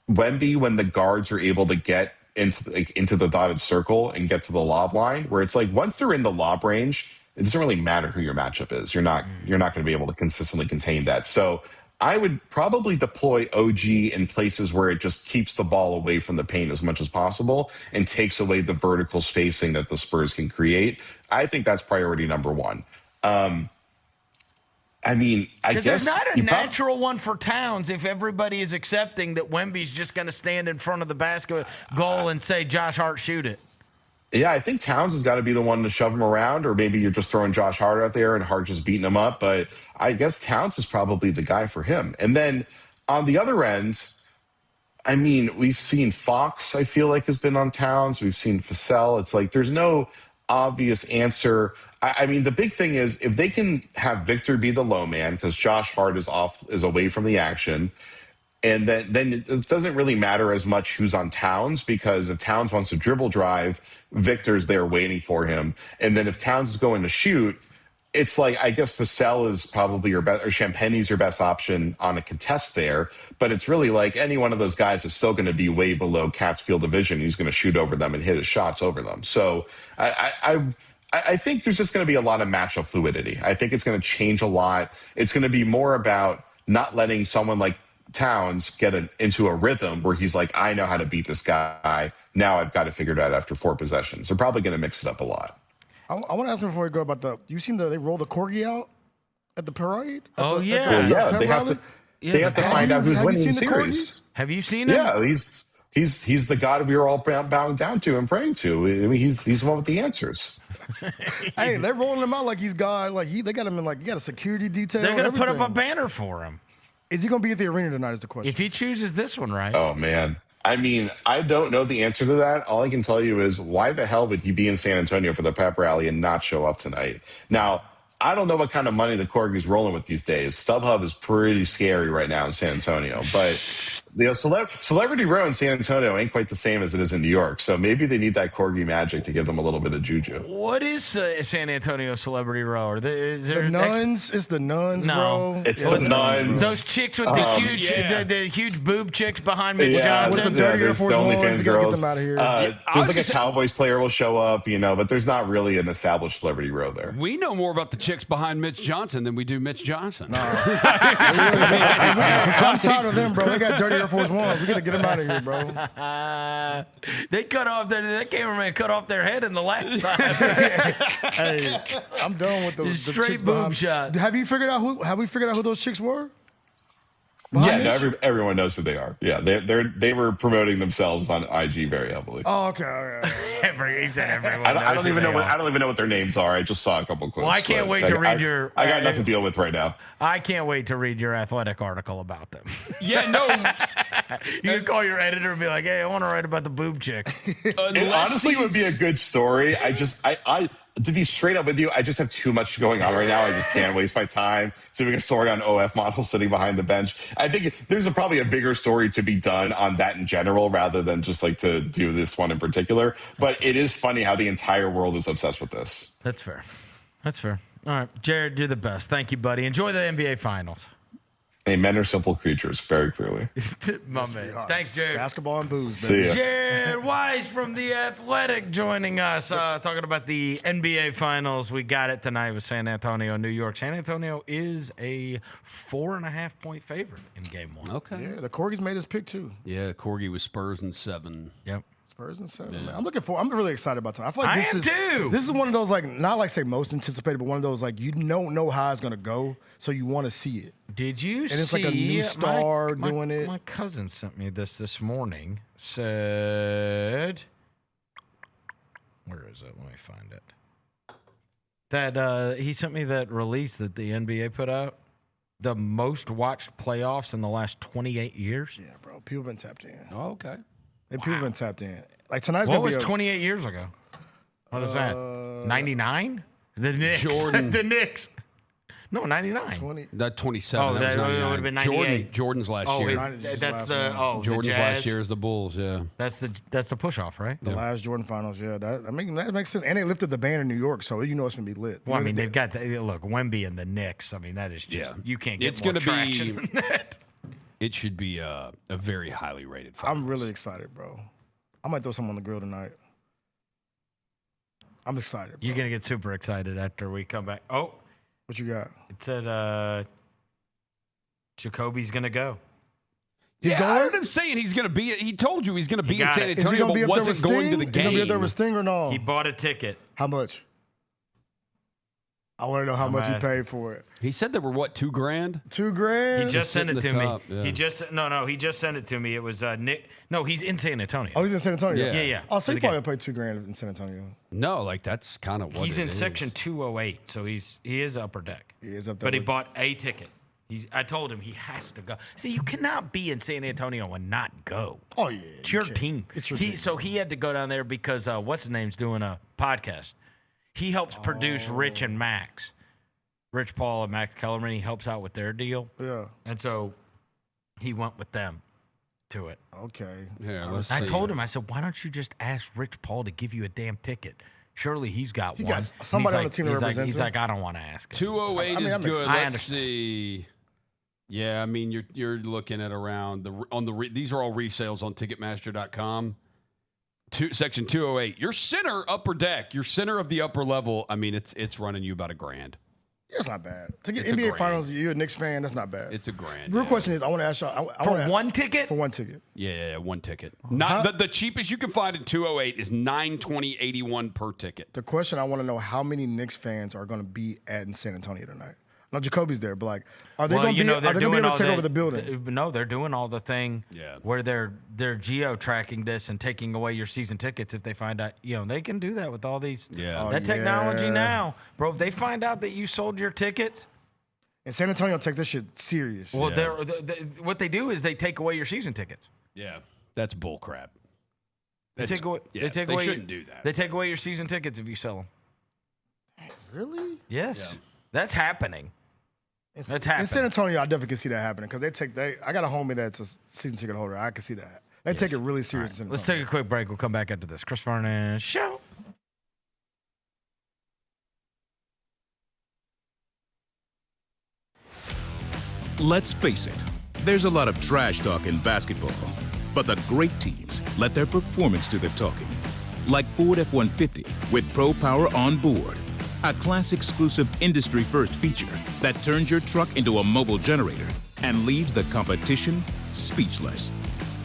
Wemby when the guards are able to get into the dotted circle and get to the lob line, where it's once they're in the lob range, it doesn't really matter who your matchup is. You're not going to be able to consistently contain that. So I would probably deploy OG in places where it just keeps the ball away from the paint as much as possible and takes away the vertical spacing that the Spurs can create. I think that's priority number one. I guess there's not a natural one for Towns if everybody is accepting that Wemby's just going to stand in front of the basket goal and say, Josh Hart, shoot it. Yeah, I think Towns has got to be the one to shove him around, or maybe you're just throwing Josh Hart out there and Hart just beating him up. But I guess Towns is probably the guy for him. And then on the other end, I mean, we've seen Fox, I feel like, has been on Towns. We've seen Vassell. It's like there's no obvious answer. I mean, the big thing is if they can have Victor be the low man because Josh Hart is away from the action. And then it doesn't really matter as much who's on Towns, because if Towns wants to dribble drive, Victor's there waiting for him. And then if Towns is going to shoot, it's like, I guess Vassell is probably your best, or Champagne's your best option on a contest there. But it's really like any one of those guys is still going to be way below Cat's field of vision. He's going to shoot over them and hit his shots over them. So I think there's just going to be a lot of matchup fluidity. I think it's going to change a lot. It's going to be more about not letting someone like Towns get into a rhythm where he's like, I know how to beat this guy. Now I've got to figure it out after 4 possessions. They're probably going to mix it up a lot. I want to ask him before we go about you seen they roll the corgi out at the parade? Oh, yeah. Well, yeah, they have to find out who's winning the series. Have you seen him? Yeah, he's the god we were all bowing down to and praying to. I mean, he's the one with the answers. Hey, they're rolling him out like he's God. Like they got him in you got a security detail. They're going to put up a banner for him. Is he going to be at the arena tonight is the question. If he chooses this one, right? Oh, man. I mean, I don't know the answer to that. All I can tell you is why the hell would he be in San Antonio for the pep rally and not show up tonight? Now, I don't know what kind of money the Corgi's rolling with these days. StubHub is pretty scary right now in San Antonio. But Celebrity Row in San Antonio ain't quite the same as it is in New York. So maybe they need that Corgi magic to give them a little bit of juju. What is San Antonio Celebrity Row? It's the nuns, bro. It's the nuns. Those chicks with the huge boob chicks behind Mitch Johnson. With the there's the OnlyFans girls. Get them out of here. There's like a Cowboys player will show up, but there's not really an established Celebrity Row there. We know more about the chicks behind Mitch Johnson than we do Mitch Johnson. No. I'm tired of them, bro. They got dirty Air Force One. We got to get them out of here, bro. They cut off that cameraman cut off their head in the last time. Hey, I'm done with the straight boob shot. Have we figured out who those chicks were? Everyone knows who they are. Yeah, they were promoting themselves on IG very heavily. Oh, okay. He said everyone. I don't even know what their names are. I just saw a couple clips. Well, I can't wait to read your. I got enough to deal with right now. I can't wait to read your Athletic article about them. Yeah, no. You can call your editor and be like, "Hey, I want to write about the boob chick." It honestly would be a good story. I to be straight up with you, I just have too much going on right now. I just can't waste my time doing a story on OF models sitting behind the bench. I think there's probably a bigger story to be done on that in general rather than just to do this one in particular. But it is funny how the entire world is obsessed with this. That's fair. All right, Jared, you're the best. Thank you, buddy. Enjoy the NBA Finals. Hey, men are simple creatures, very clearly. My man. Thanks, Jared. Basketball and booze, baby. See ya. Jared Weiss from The Athletic joining us, talking about the NBA Finals. We got it tonight with San Antonio, New York. San Antonio is a 4.5-point favorite in Game 1. Okay. Yeah, the Corgis made his pick, too. Yeah, Corgi was Spurs in 7. Yep. Spurs in 7. Yeah. I'm really excited about tonight. I feel like too. This is one of those not say most anticipated, but one of those you don't know how it's gonna go, so you want to see it. Did you and see? It's like a new star doing it. My cousin sent me this morning. Said, where is it? Let me find it. That he sent me that release that the NBA put out. The most watched playoffs in the last 28 years. Yeah, bro. People been tapped in. Oh, okay. People been tapped in. Tonight's what was 28 years ago? What is that? 99? The Knicks. Jordan. The Knicks. No, 99. That 27. Oh, that would have been 98. Jordan's last year. Jordan's last year is the Bulls. Yeah. That's the push off, right? The last Jordan Finals. Yeah, that makes sense. And they lifted the banner in New York, so it's gonna be lit. Well, they've got Wemby and the Knicks. That is just you can't get more traction than that. It should be a very highly rated Finals. I'm really excited, bro. I might throw some on the grill tonight. I'm excited, bro. You're going to get super excited after we come back. Oh. What you got? It said Jacoby's going to go. I heard him saying he's going to be. He told you he's going to be in San Antonio, but wasn't going to the game. Is he going to be up there with Sting or no? He bought a ticket. How much? I want to know how much he paid for it. He said there were, what, $2,000? $2,000? He just sent it to me. Yeah. He just sent it to me. It was Nick. No, he's in San Antonio. Oh, he's in San Antonio? Yeah. Oh, so he probably paid $2,000 in San Antonio. No, like that's kind of what he's in is. section 208, so he is upper deck. He is up there. But he bought a ticket. I told him he has to go. See, you cannot be in San Antonio and not go. Oh, yeah. It's your team. It's your team. So he had to go down there because what's his name's doing a podcast. He helps produce Rich and Max. Rich Paul and Max Kellerman. He helps out with their deal. Yeah. And so he went with them to it. Okay. Yeah, I told him, I said, why don't you just ask Rich Paul to give you a damn ticket? Surely he's got one. Got somebody on the team that represents He's like, I don't want to ask him. 208 is good. I Let's see. Yeah, I mean, you're looking at around these are all resales on Ticketmaster.com. Section 208. Your center upper deck, your center of the upper level. I mean, it's running you about $1,000. That's not bad. To get NBA Finals, you're a Knicks fan, that's not bad. It's $1,000. The real question is, I want to ask y'all. One ticket? For one ticket. Yeah, one ticket. Not the cheapest you can find in 208 is $920.81 per ticket. The question I want to know, how many Knicks fans are going to be in San Antonio tonight? No, Jacoby's there, but like, are they going to be able to take over the building? No, they're doing all the thing where they're geo-tracking this and taking away your season tickets if they find out. They can do that with all these technology now. Bro, if they find out that you sold your tickets. And San Antonio takes this shit serious. Well, what they do is they take away your season tickets. Yeah, that's bullcrap. They shouldn't do that. They take away your season tickets if you sell them. Really? Yes. Yeah. That's happening. That's happening. In San Antonio, I definitely can see that happening because I got a homie that's a season ticket holder. I can see that. They take it really serious. Right. Let's take a quick break. We'll come back after this. Chris Vernon Show. Let's face it, there's a lot of trash talk in basketball, but the great teams let their performance do the talking. Like Ford F-150 with Pro Power on board. A class-exclusive industry-first feature that turns your truck into a mobile generator and leaves the competition speechless.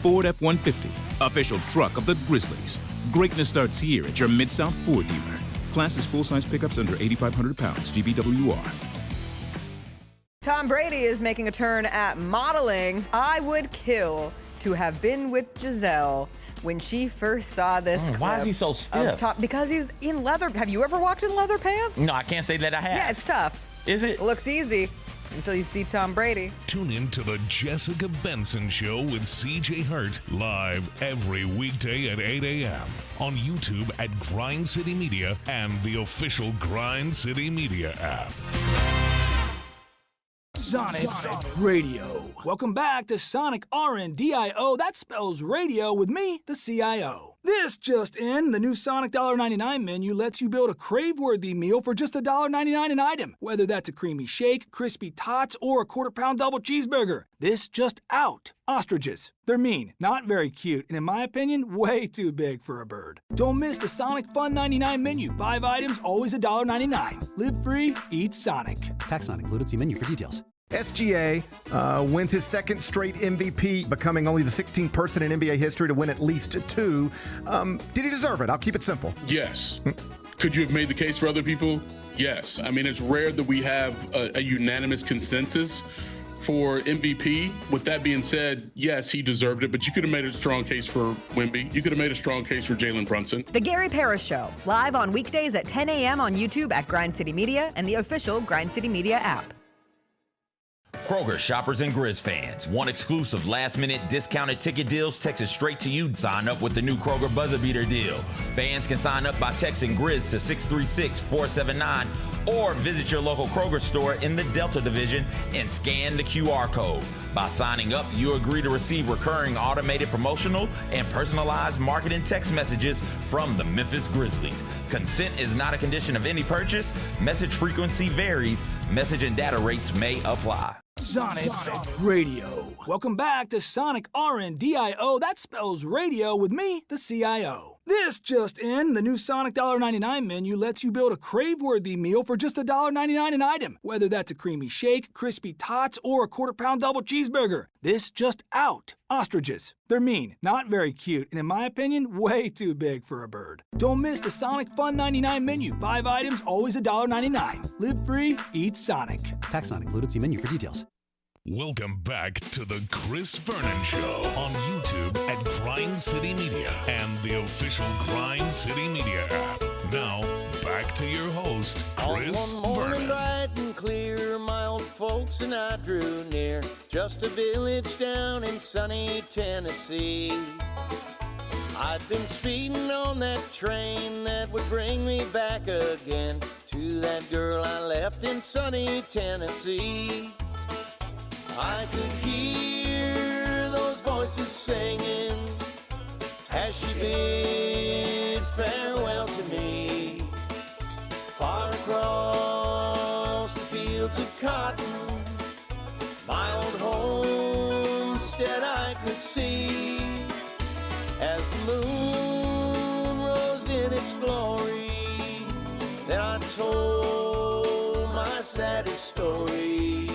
Ford F-150, official truck of the Grizzlies. Greatness starts here at your Mid-South Ford dealer. Class is full-size pickups under 8,500 pounds, GBWR. Tom Brady is making a turn at modeling. I would kill to have been with Giselle when she first saw this. Why is he so stiff? Because he's in leather. Have you ever walked in leather pants? No, I can't say that I have. Yeah, it's tough. Is it? It looks easy until you see Tom Brady. Tune in to the Jessica Benson Show with CJ Hurt live every weekday at 8 a.m. on YouTube at Grind City Media and the official Grind City Media app. Sonic Radio. Welcome back to Sonic RNDIO. That spells radio with me, the CIO. This just in, the new Sonic $1.99 menu lets you build a crave-worthy meal for just $1.99 an item. Whether that's a creamy shake, crispy tots, or a quarter-pound double cheeseburger. This just out. Ostriches. They're mean, not very cute, and in my opinion, way too big for a bird. Don't miss the Sonic Fun 99 menu. 5 items, always $1.99. Live free, eat Sonic. Tax not included. See menu for details. SGA wins his second straight MVP, becoming only the 16th person in NBA history to win at least 2. Did he deserve it? I'll keep it simple. Yes. Could you have made the case for other people? Yes. I mean, it's rare that we have a unanimous consensus for MVP. With that being said, yes, he deserved it, but you could have made a strong case for Wemby. You could have made a strong case for Jalen Brunson. The Gary Parrish Show, live on weekdays at 10 a.m. on YouTube at Grind City Media and the official Grind City Media app. Kroger shoppers and Grizz fans. Want exclusive last-minute discounted ticket deals texted straight to you? Sign up with the new Kroger Buzzer Beater deal. Fans can sign up by texting Grizz to 636-479 or visit your local Kroger store in the Delta Division and scan the QR code. By signing up, you agree to receive recurring automated promotional and personalized marketing text messages from the Memphis Grizzlies. Consent is not a condition of any purchase. Message frequency varies. Message and data rates may apply. Sonic Radio. Welcome back to Sonic RNDIO. That spells radio with me, the CIO. This just in, the new Sonic $1.99 menu lets you build a crave-worthy meal for just $1.99 an item, whether that's a creamy shake, crispy tots, or a quarter-pound double cheeseburger. This just out. Ostriches. They're mean, not very cute, and in my opinion, way too big for a bird. Don't miss the Sonic Fun 99 menu. 5 items, always $1.99. Live free, eat Sonic. Tax not included. See menu for details. Welcome back to the Chris Vernon Show on YouTube at Grind City Media and the official Grind City Media app. Now, back to your host, Chris On one morning Vernon. bright and clear, my old folks and I drew near, just a village down in sunny Tennessee. I'd been speeding on that train that would bring me back again to that girl I left in sunny Tennessee. I could hear those voices singing as she bid farewell to me. Far across the fields of cotton, my old homestead I could see. As the moon rose in its glory, then I told my saddest story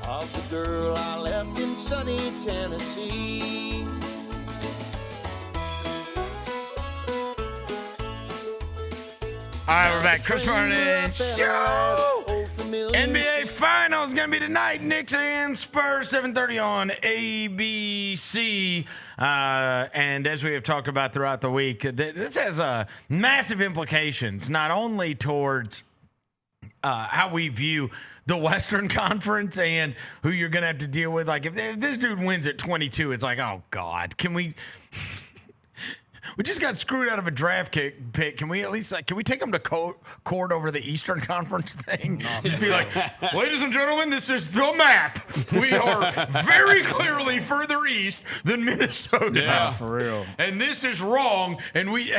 of the girl I left in sunny Tennessee. All right, we're back. Chris Vernon Show. NBA Finals going to be tonight. Knicks and Spurs, 7:30 on ABC. And as we have talked about throughout the week, this has massive implications, not only towards how we view the Western Conference and who you're going to have to deal with. Like, if this dude wins at 22, it's like, oh, God, can we... We just got screwed out of a draft pick. Can we at least can we take them to court over the Eastern Conference thing? Just be like, ladies and gentlemen, this is the map. We are very clearly further east than Minnesota. Yeah, for real. And this is wrong. And we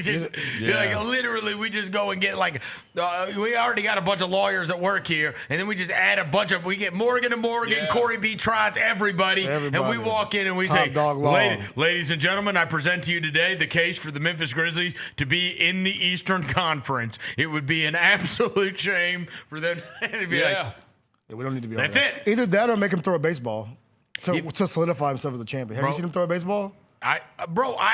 just like literally we just go and get like we already got a bunch of lawyers that work here, and then we just add a bunch of we get Morgan and Morgan, Corey B. Trotz, everybody, and we walk in and we say, ladies and gentlemen, I present to you today the case for the Memphis Grizzlies to be in the Eastern Conference. It would be an absolute shame for them to be like, we don't need to be. That's it. Either that or make him throw a baseball to solidify himself as a champion. Have you seen him throw a baseball? I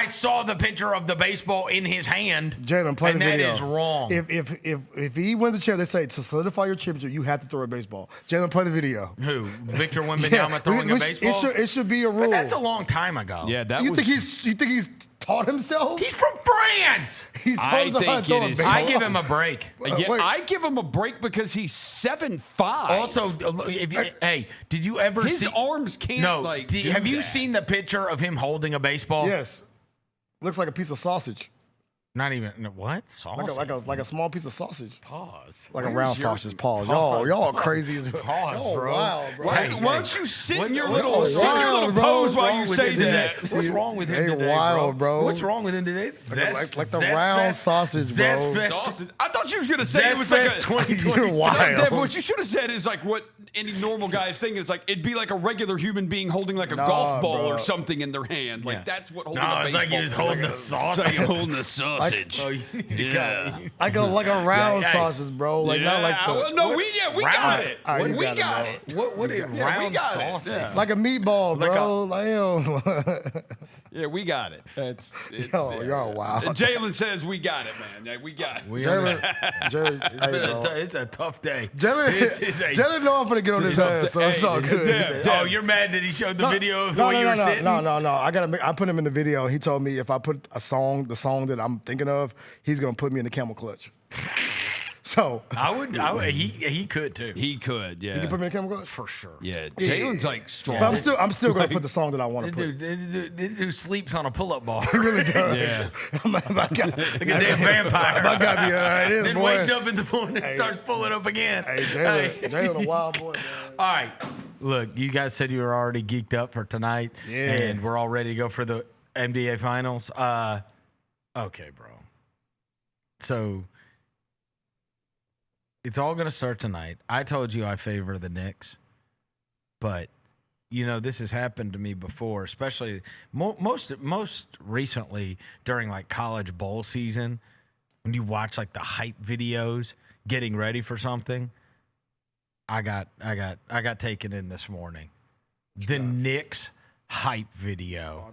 saw the picture of the baseball in his hand. Jalen, play the video. And that is wrong. If he wins the championship, they say to solidify your championship, you have to throw a baseball. Jalen, play the video. Who? Victor Wembanyama throwing a baseball? It should be a rule. But that's a long time ago. Yeah, that you think he's taught himself? He's from France. He's taught himself how to throw a baseball. I give him a break. I give him a break because he's 7'5". Also, did you ever see his arms can't have you seen the picture of him holding a baseball? Yes. Looks like a piece of sausage. Not even what? Sausage? Like a small piece of sausage. Pause. Like a round sausage. Pause. Y'all crazy as Pause, bro. Wild, bro. Why don't you sit in your little pose while you say that? What's wrong with him today, wild, bro? What's wrong with him today? Like the round sausage, bro. I thought you was gonna say it was like a 2020. Dev, what you should have said is like what any normal guy is thinking. It's like it'd be like a regular human being holding like a golf ball or something in their hand. Like that's what holding a baseball. No, it's like he was holding a sausage. It's like holding a sausage. Like a round sausage, bro. Like not like the. No, we got it. We got it. What is round sausage? Yeah. Like a meatball, bro. Yeah, we got it. Y'all wild. Jalen says we got it, man. Yeah, we got it. It's a tough day. Jalen know I'm gonna get on his ass, so it's all good. Oh, you're mad that he showed the video of the way you were sitting? No. I put him in the video. He told me if I put the song that I'm thinking of, he's gonna put me in the camel clutch. So I would. He could too. He could. Yeah. He can put me in the camel clutch for sure. Yeah. Jalen's like strong. But I'm still gonna put the song that I want to put. This dude sleeps on a pull-up bar. He really does. Yeah. Like a damn vampire. I gotta be all right. Then wakes up in the morning and starts pulling up again. Hey, Jalen, a wild boy, man. All right. Look, you guys said you were already geeked up for tonight, and we're all ready to go for the NBA Finals. Okay, bro. So it's all going to start tonight. I told you I favor the Knicks, but this has happened to me before, especially most recently during like college bowl season, when you watch like the hype videos getting ready for something. I got taken in this morning. The Knicks hype video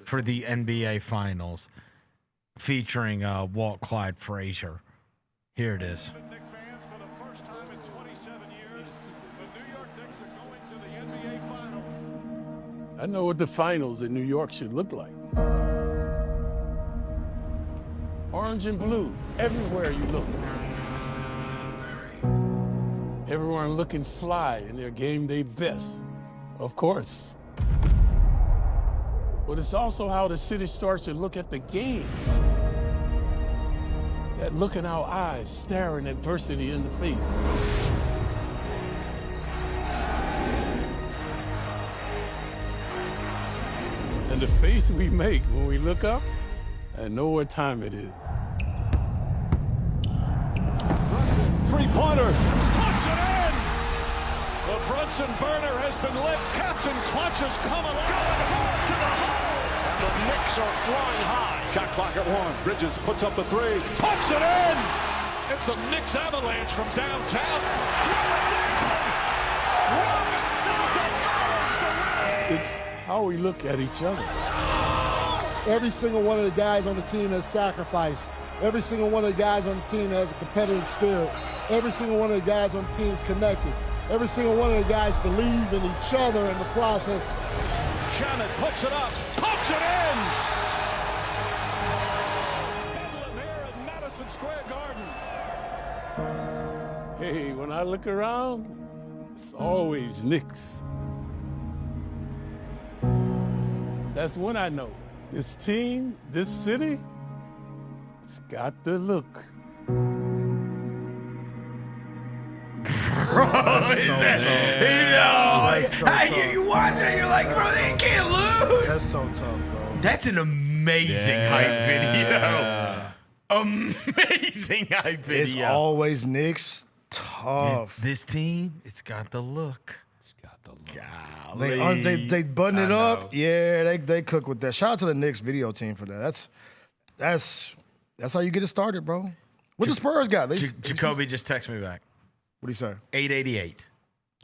for the NBA Finals featuring Walt Clyde Frazier. Here it is. I know what the finals in New York should look like. Orange and blue, everywhere you look. Everyone looking fly in their game day best, of course. But it's also how the city starts to look at the game. That look in our eyes, staring adversity in the face. And the face we make when we look up and know what time it is. Three-pointer, puts it in! The Brunson burner has been lit. Captain Clutch has come along to the hole. And the Knicks are flying high. Shot clock at 1. Bridges puts up the three, puts it in! It's a Knicks avalanche from downtown. It's how we look at each other. Every single one of the guys on the team has sacrificed. Every single one of the guys on the team has a competitive spirit. Every single one of the guys on the team is connected. Every single one of the guys believe in each other in the process. Shannon puts it up, puts it in! Here at Madison Square Garden. Hey, when I look around, it's always Knicks. That's when I know this team, this city, it's got the look. Bro, you watch it, you're like, bro, they can't lose. That's so tough, bro. That's an amazing hype video. Amazing hype video. It's always Knicks tough. This team, it's got the look. They button it up. Yeah, they cook with that. Shout out to the Knicks video team for that. That's how you get it started, bro. What the Spurs got? Jacoby just texted me back. What do you say? 888.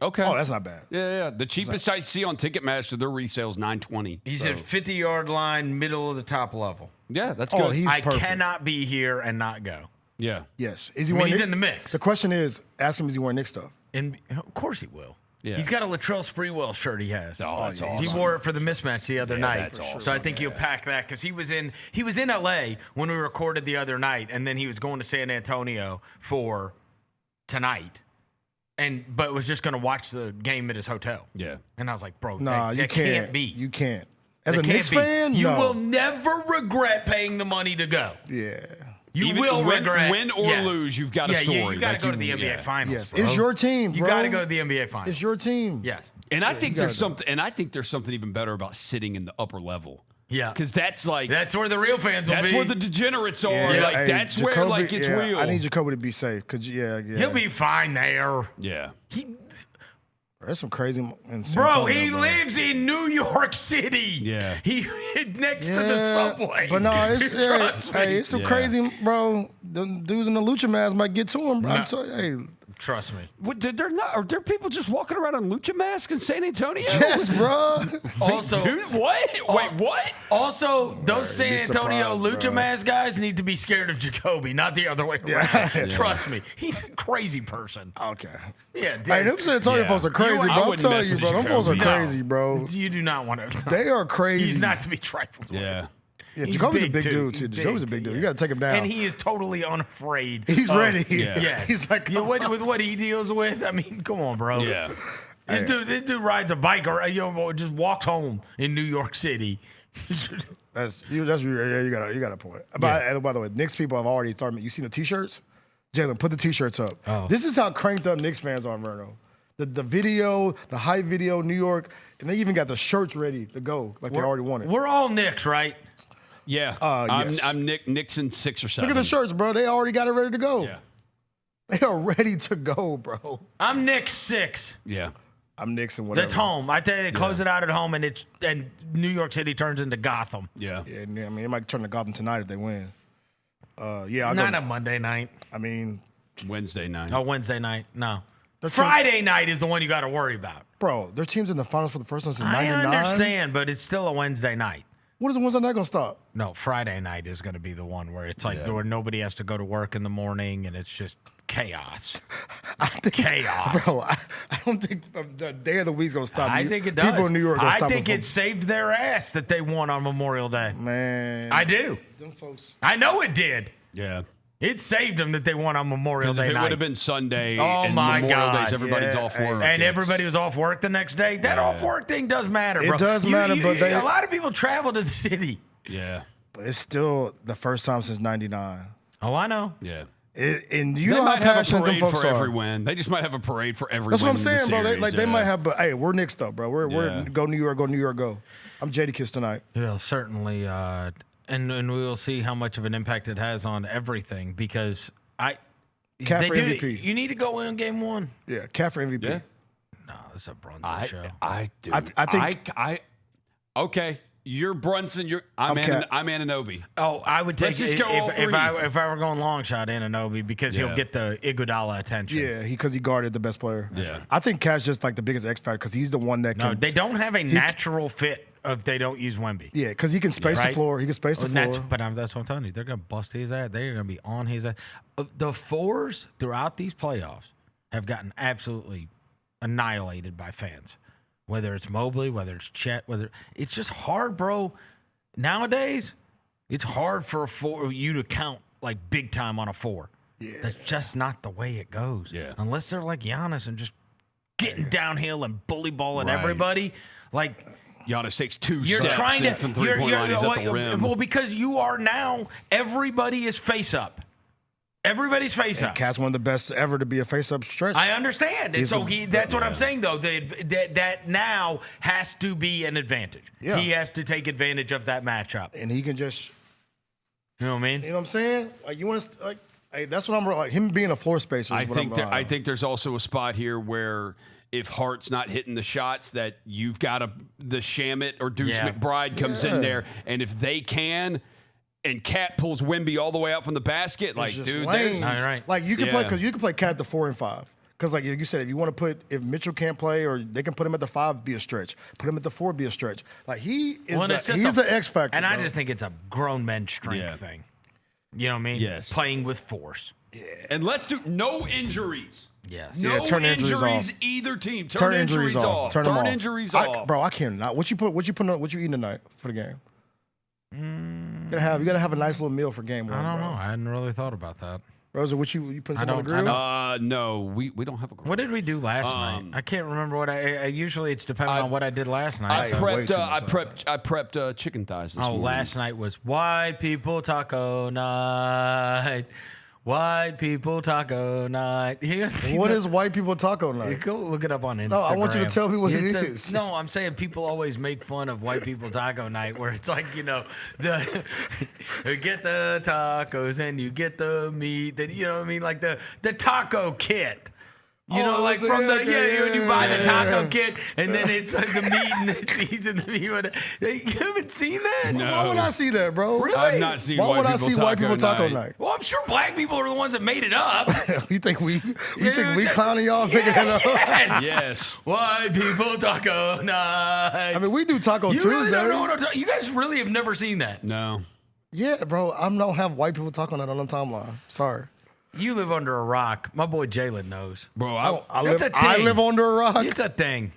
Okay. Oh, that's not bad. Yeah. The cheapest I see on Ticketmaster, their resale's $9.20. He's at 50-yard line, middle of the top level. Yeah, that's good. I cannot be here and not go. Yeah. Yes. He's in the mix. The question is, ask him, is he wearing Knicks stuff? And of course he will. Yeah. He's got a Latrell Sprewell shirt he has. Oh, that's awesome. He wore it for the mismatch the other night. That's awesome. So I think he'll pack that because he was in LA when we recorded the other night, and then he was going to San Antonio for tonight. But was just going to watch the game at his hotel. Yeah. And I was like, bro, Nah, that can't be. You can't. As That a Knicks fan, You no. will never regret paying the money to go. Yeah. You will regret. Win or lose, you've got a story. You got to go to the NBA Finals. Yes. Bro. It's your team, bro. You got to go to the NBA Finals. It's your team. Yes. And I think there's something. And I think there's something even better about sitting in the upper level. Yeah, because that's where the real fans will be. That's where the degenerates are. Yeah. Like that's Jacoby, where it's real. I need Jacoby to be safe because he'll be fine there. Yeah. There's some crazy in San Bro, Antonio, he lives in New York City. Yeah. He next to the subway. But no, Trust me. it's some crazy, bro. The dudes in the lucha masks might get to him, bro. No. I'm telling you, hey. Trust me. Are there people just walking around in lucha masks in San Antonio? Yes, bro. Also, Dude, what? Wait, what? Also, those San Antonio surprised, lucha bro. mask guys need to be scared of Jacoby, not the other way around. Yeah. Trust me. He's a crazy person. Okay. Yeah. Hey, them San Antonio folks are crazy, bro. I'm telling you, bro. Them folks are crazy, bro. You do not want to. They are crazy. He's not to be trifled with. Yeah. Yeah, He's Jacoby's a big, big dude, too. He's Jacoby's a big dude. You got to take him down. And he is totally unafraid. He's ready. Yeah. Yes. He's like, with what he deals with, I mean, come on, bro. Yeah. This dude rides a bike or just walks home in New York City. That's you got a point. By the way, Knicks people have already started. You seen the T-shirts? Jaylon, put the T-shirts up. Oh. This is how cranked up Knicks fans are, Vernon. The video, the hype video, New York, and they even got the shirts ready to go, like they already wanted. We're all Knicks, right? Yeah. Yes. I'm Nixon 6 or 7. Look at the shirts, bro. They already got it ready to go. Yeah. They are ready to go, bro. I'm Knicks 6. Yeah. I'm Knicks and whatever. That's home. I tell you, they close it out at home, and New York City turns into Gotham. Yeah, I mean, it might turn to Gotham tonight if they win. I'll not a Monday night. I mean, Wednesday night. Oh, Wednesday night. No. Friday night is the one you got to worry about. Bro, their team's in the finals for the first time since '99. I understand, but it's still a Wednesday night. What is the Wednesday night going to stop? No, Friday night is going to be the one where it's like where nobody has to go to work in the morning, and it's just chaos. Chaos. Bro, I don't think the day of the week's going to stop. I think it does. People in New York going to stop. I think it saved their ass that they won on Memorial Day. Man. I do. Them folks. I know it did. Yeah. It saved them that they won on Memorial Day if it night. would have been Sunday and Memorial God. Days, everybody's off work. And everybody was off work the next day. That off work thing does matter, bro. It does matter, but a lot of people travel to the city. Yeah. But it's still the first time since '99. Oh, I know. Yeah. And you they know might how have a passionate them parade folks for are. every win. They just might have a parade for every That's win. what I'm saying, bro. Series, They might have, but hey, we're Knicks though, bro. We're go New York, go. I'm Jadakiss tonight. Yeah, certainly. And we will see how much of an impact it has on everything because Cat for MVP. You need to go in game one. Yeah, Cat for MVP. Yeah. No, it's a Brunson show. I do. I think. Okay. You're Brunson. I'm Anunoby. Oh, I would take Let's just go all three. if I were going long shot Anunoby because he'll get the Iguodala attention. Yeah, because he guarded the best player. Yeah. I think Cat's just like the biggest X factor because he's the one that can. No, they don't have a natural fit if they don't use Wemby. Yeah, because he can space the floor. He can space the floor. That's what I'm telling you. They're going to bust his ass. They're going to be on his ass. The fours throughout these playoffs have gotten absolutely annihilated by fans. Whether it's Mobley, whether it's Chet, it's just hard, bro. Nowadays, it's hard for you to count like big time on a four. Yeah. That's just not the way it goes. Yeah. Unless they're like Giannis and just getting downhill and bully balling everybody. Like Giannis takes two you're steps trying to from three-point line. He's at the rim. Well, because you are now, everybody is face up. Everybody's face up. Cat's one of the best ever to be a face up stretch. I understand. And so that's what I'm saying, though. That now has to be an advantage. Yeah. He has to take advantage of that matchup. And he can just. You know what I mean? You know what I'm saying? Like, you want to. Like, hey, that's what I'm like. Him being a floor spacer. I think there's also a spot here where if Hart's not hitting the shots, that you've got the Shamet or Deuce McBride comes in there. And if they can. And Cat pulls Wemby all the way out from the basket. Like, dude, there's like you can play because you can play Cat at the 4 and 5. Because like you said, if you want to if Mitchell can't play or they can put him at the 5, be a stretch. Put him at the 4, be a stretch. Like he's the X factor. And I just think it's a grown men strength thing. You know what I mean? Yes. Playing with force. Yeah. And let's do no injuries. Yes. No turn injuries either team. Turn injuries off. Turn injuries off. Bro, I cannot. What you eating tonight for the game? You gotta have a nice little meal for game one. I don't know. I hadn't really thought about that. Rosa, what you put some on the grill? No, we don't have a grill. What did we do last night? I can't remember what I usually it's depending on what I did last night. I prepped chicken thighs this morning. Last night was white people taco night. White people taco night. What is white people taco night? Go look it up on Instagram. No, I want you to tell me what it is. No, I'm saying people always make fun of white people taco night, where it's like, you get the tacos and you get the meat. Then you know what I mean, like the taco kit. You know, like from when you buy the taco kit, and then it's like the meat and the season. You haven't seen that? No. Why would I see that, bro? Really? I've not seen Why would I see white people taco night? Well, I'm sure black people are the ones that made it up. You think we clowning y'all figuring it out? Yes. White people taco night. I mean, we do Taco Tuesday. You really don't know what I'm talking. You guys really have never seen that. No. Yeah, bro. I don't have white people taco night on the timeline. Sorry. You live under a rock. My boy Jaylon knows. Bro, I live under a rock. It's a thing.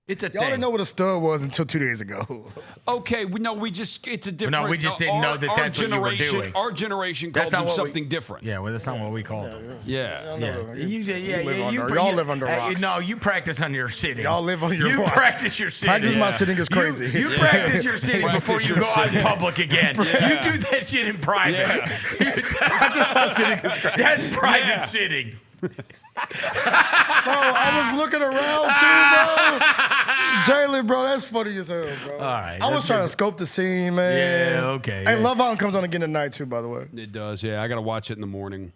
It's a Y'all didn't know what a stud was until 2 days ago. Okay, it's a different. No, we just didn't know that that's what you were doing. Our generation called them something different. Yeah, well, that's not what we called them. Yeah. Y'all live under rocks. No, you practice on your sitting. Y'all live on your rocks. You practice your sitting. Practice my sitting is crazy. You practice your sitting before you go out in public again. You do that shit in private. Practice my sitting is crazy. That's private sitting. Bro, I was looking around too, bro. Jaylon, bro, that's funny as hell, bro. All right. I was trying to scope the scene, man. Yeah, okay. Hey, Love Island comes on again tonight too, by the way. It does, yeah. I got to watch it in the morning.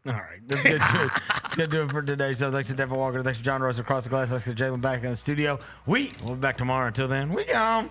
All right. That's good too. That's going to do it for today. So thanks to Devin Walker. Thanks to John Rose across the glass. Thanks to Jaylon back in the studio. We'll be back tomorrow. Until then, we gone.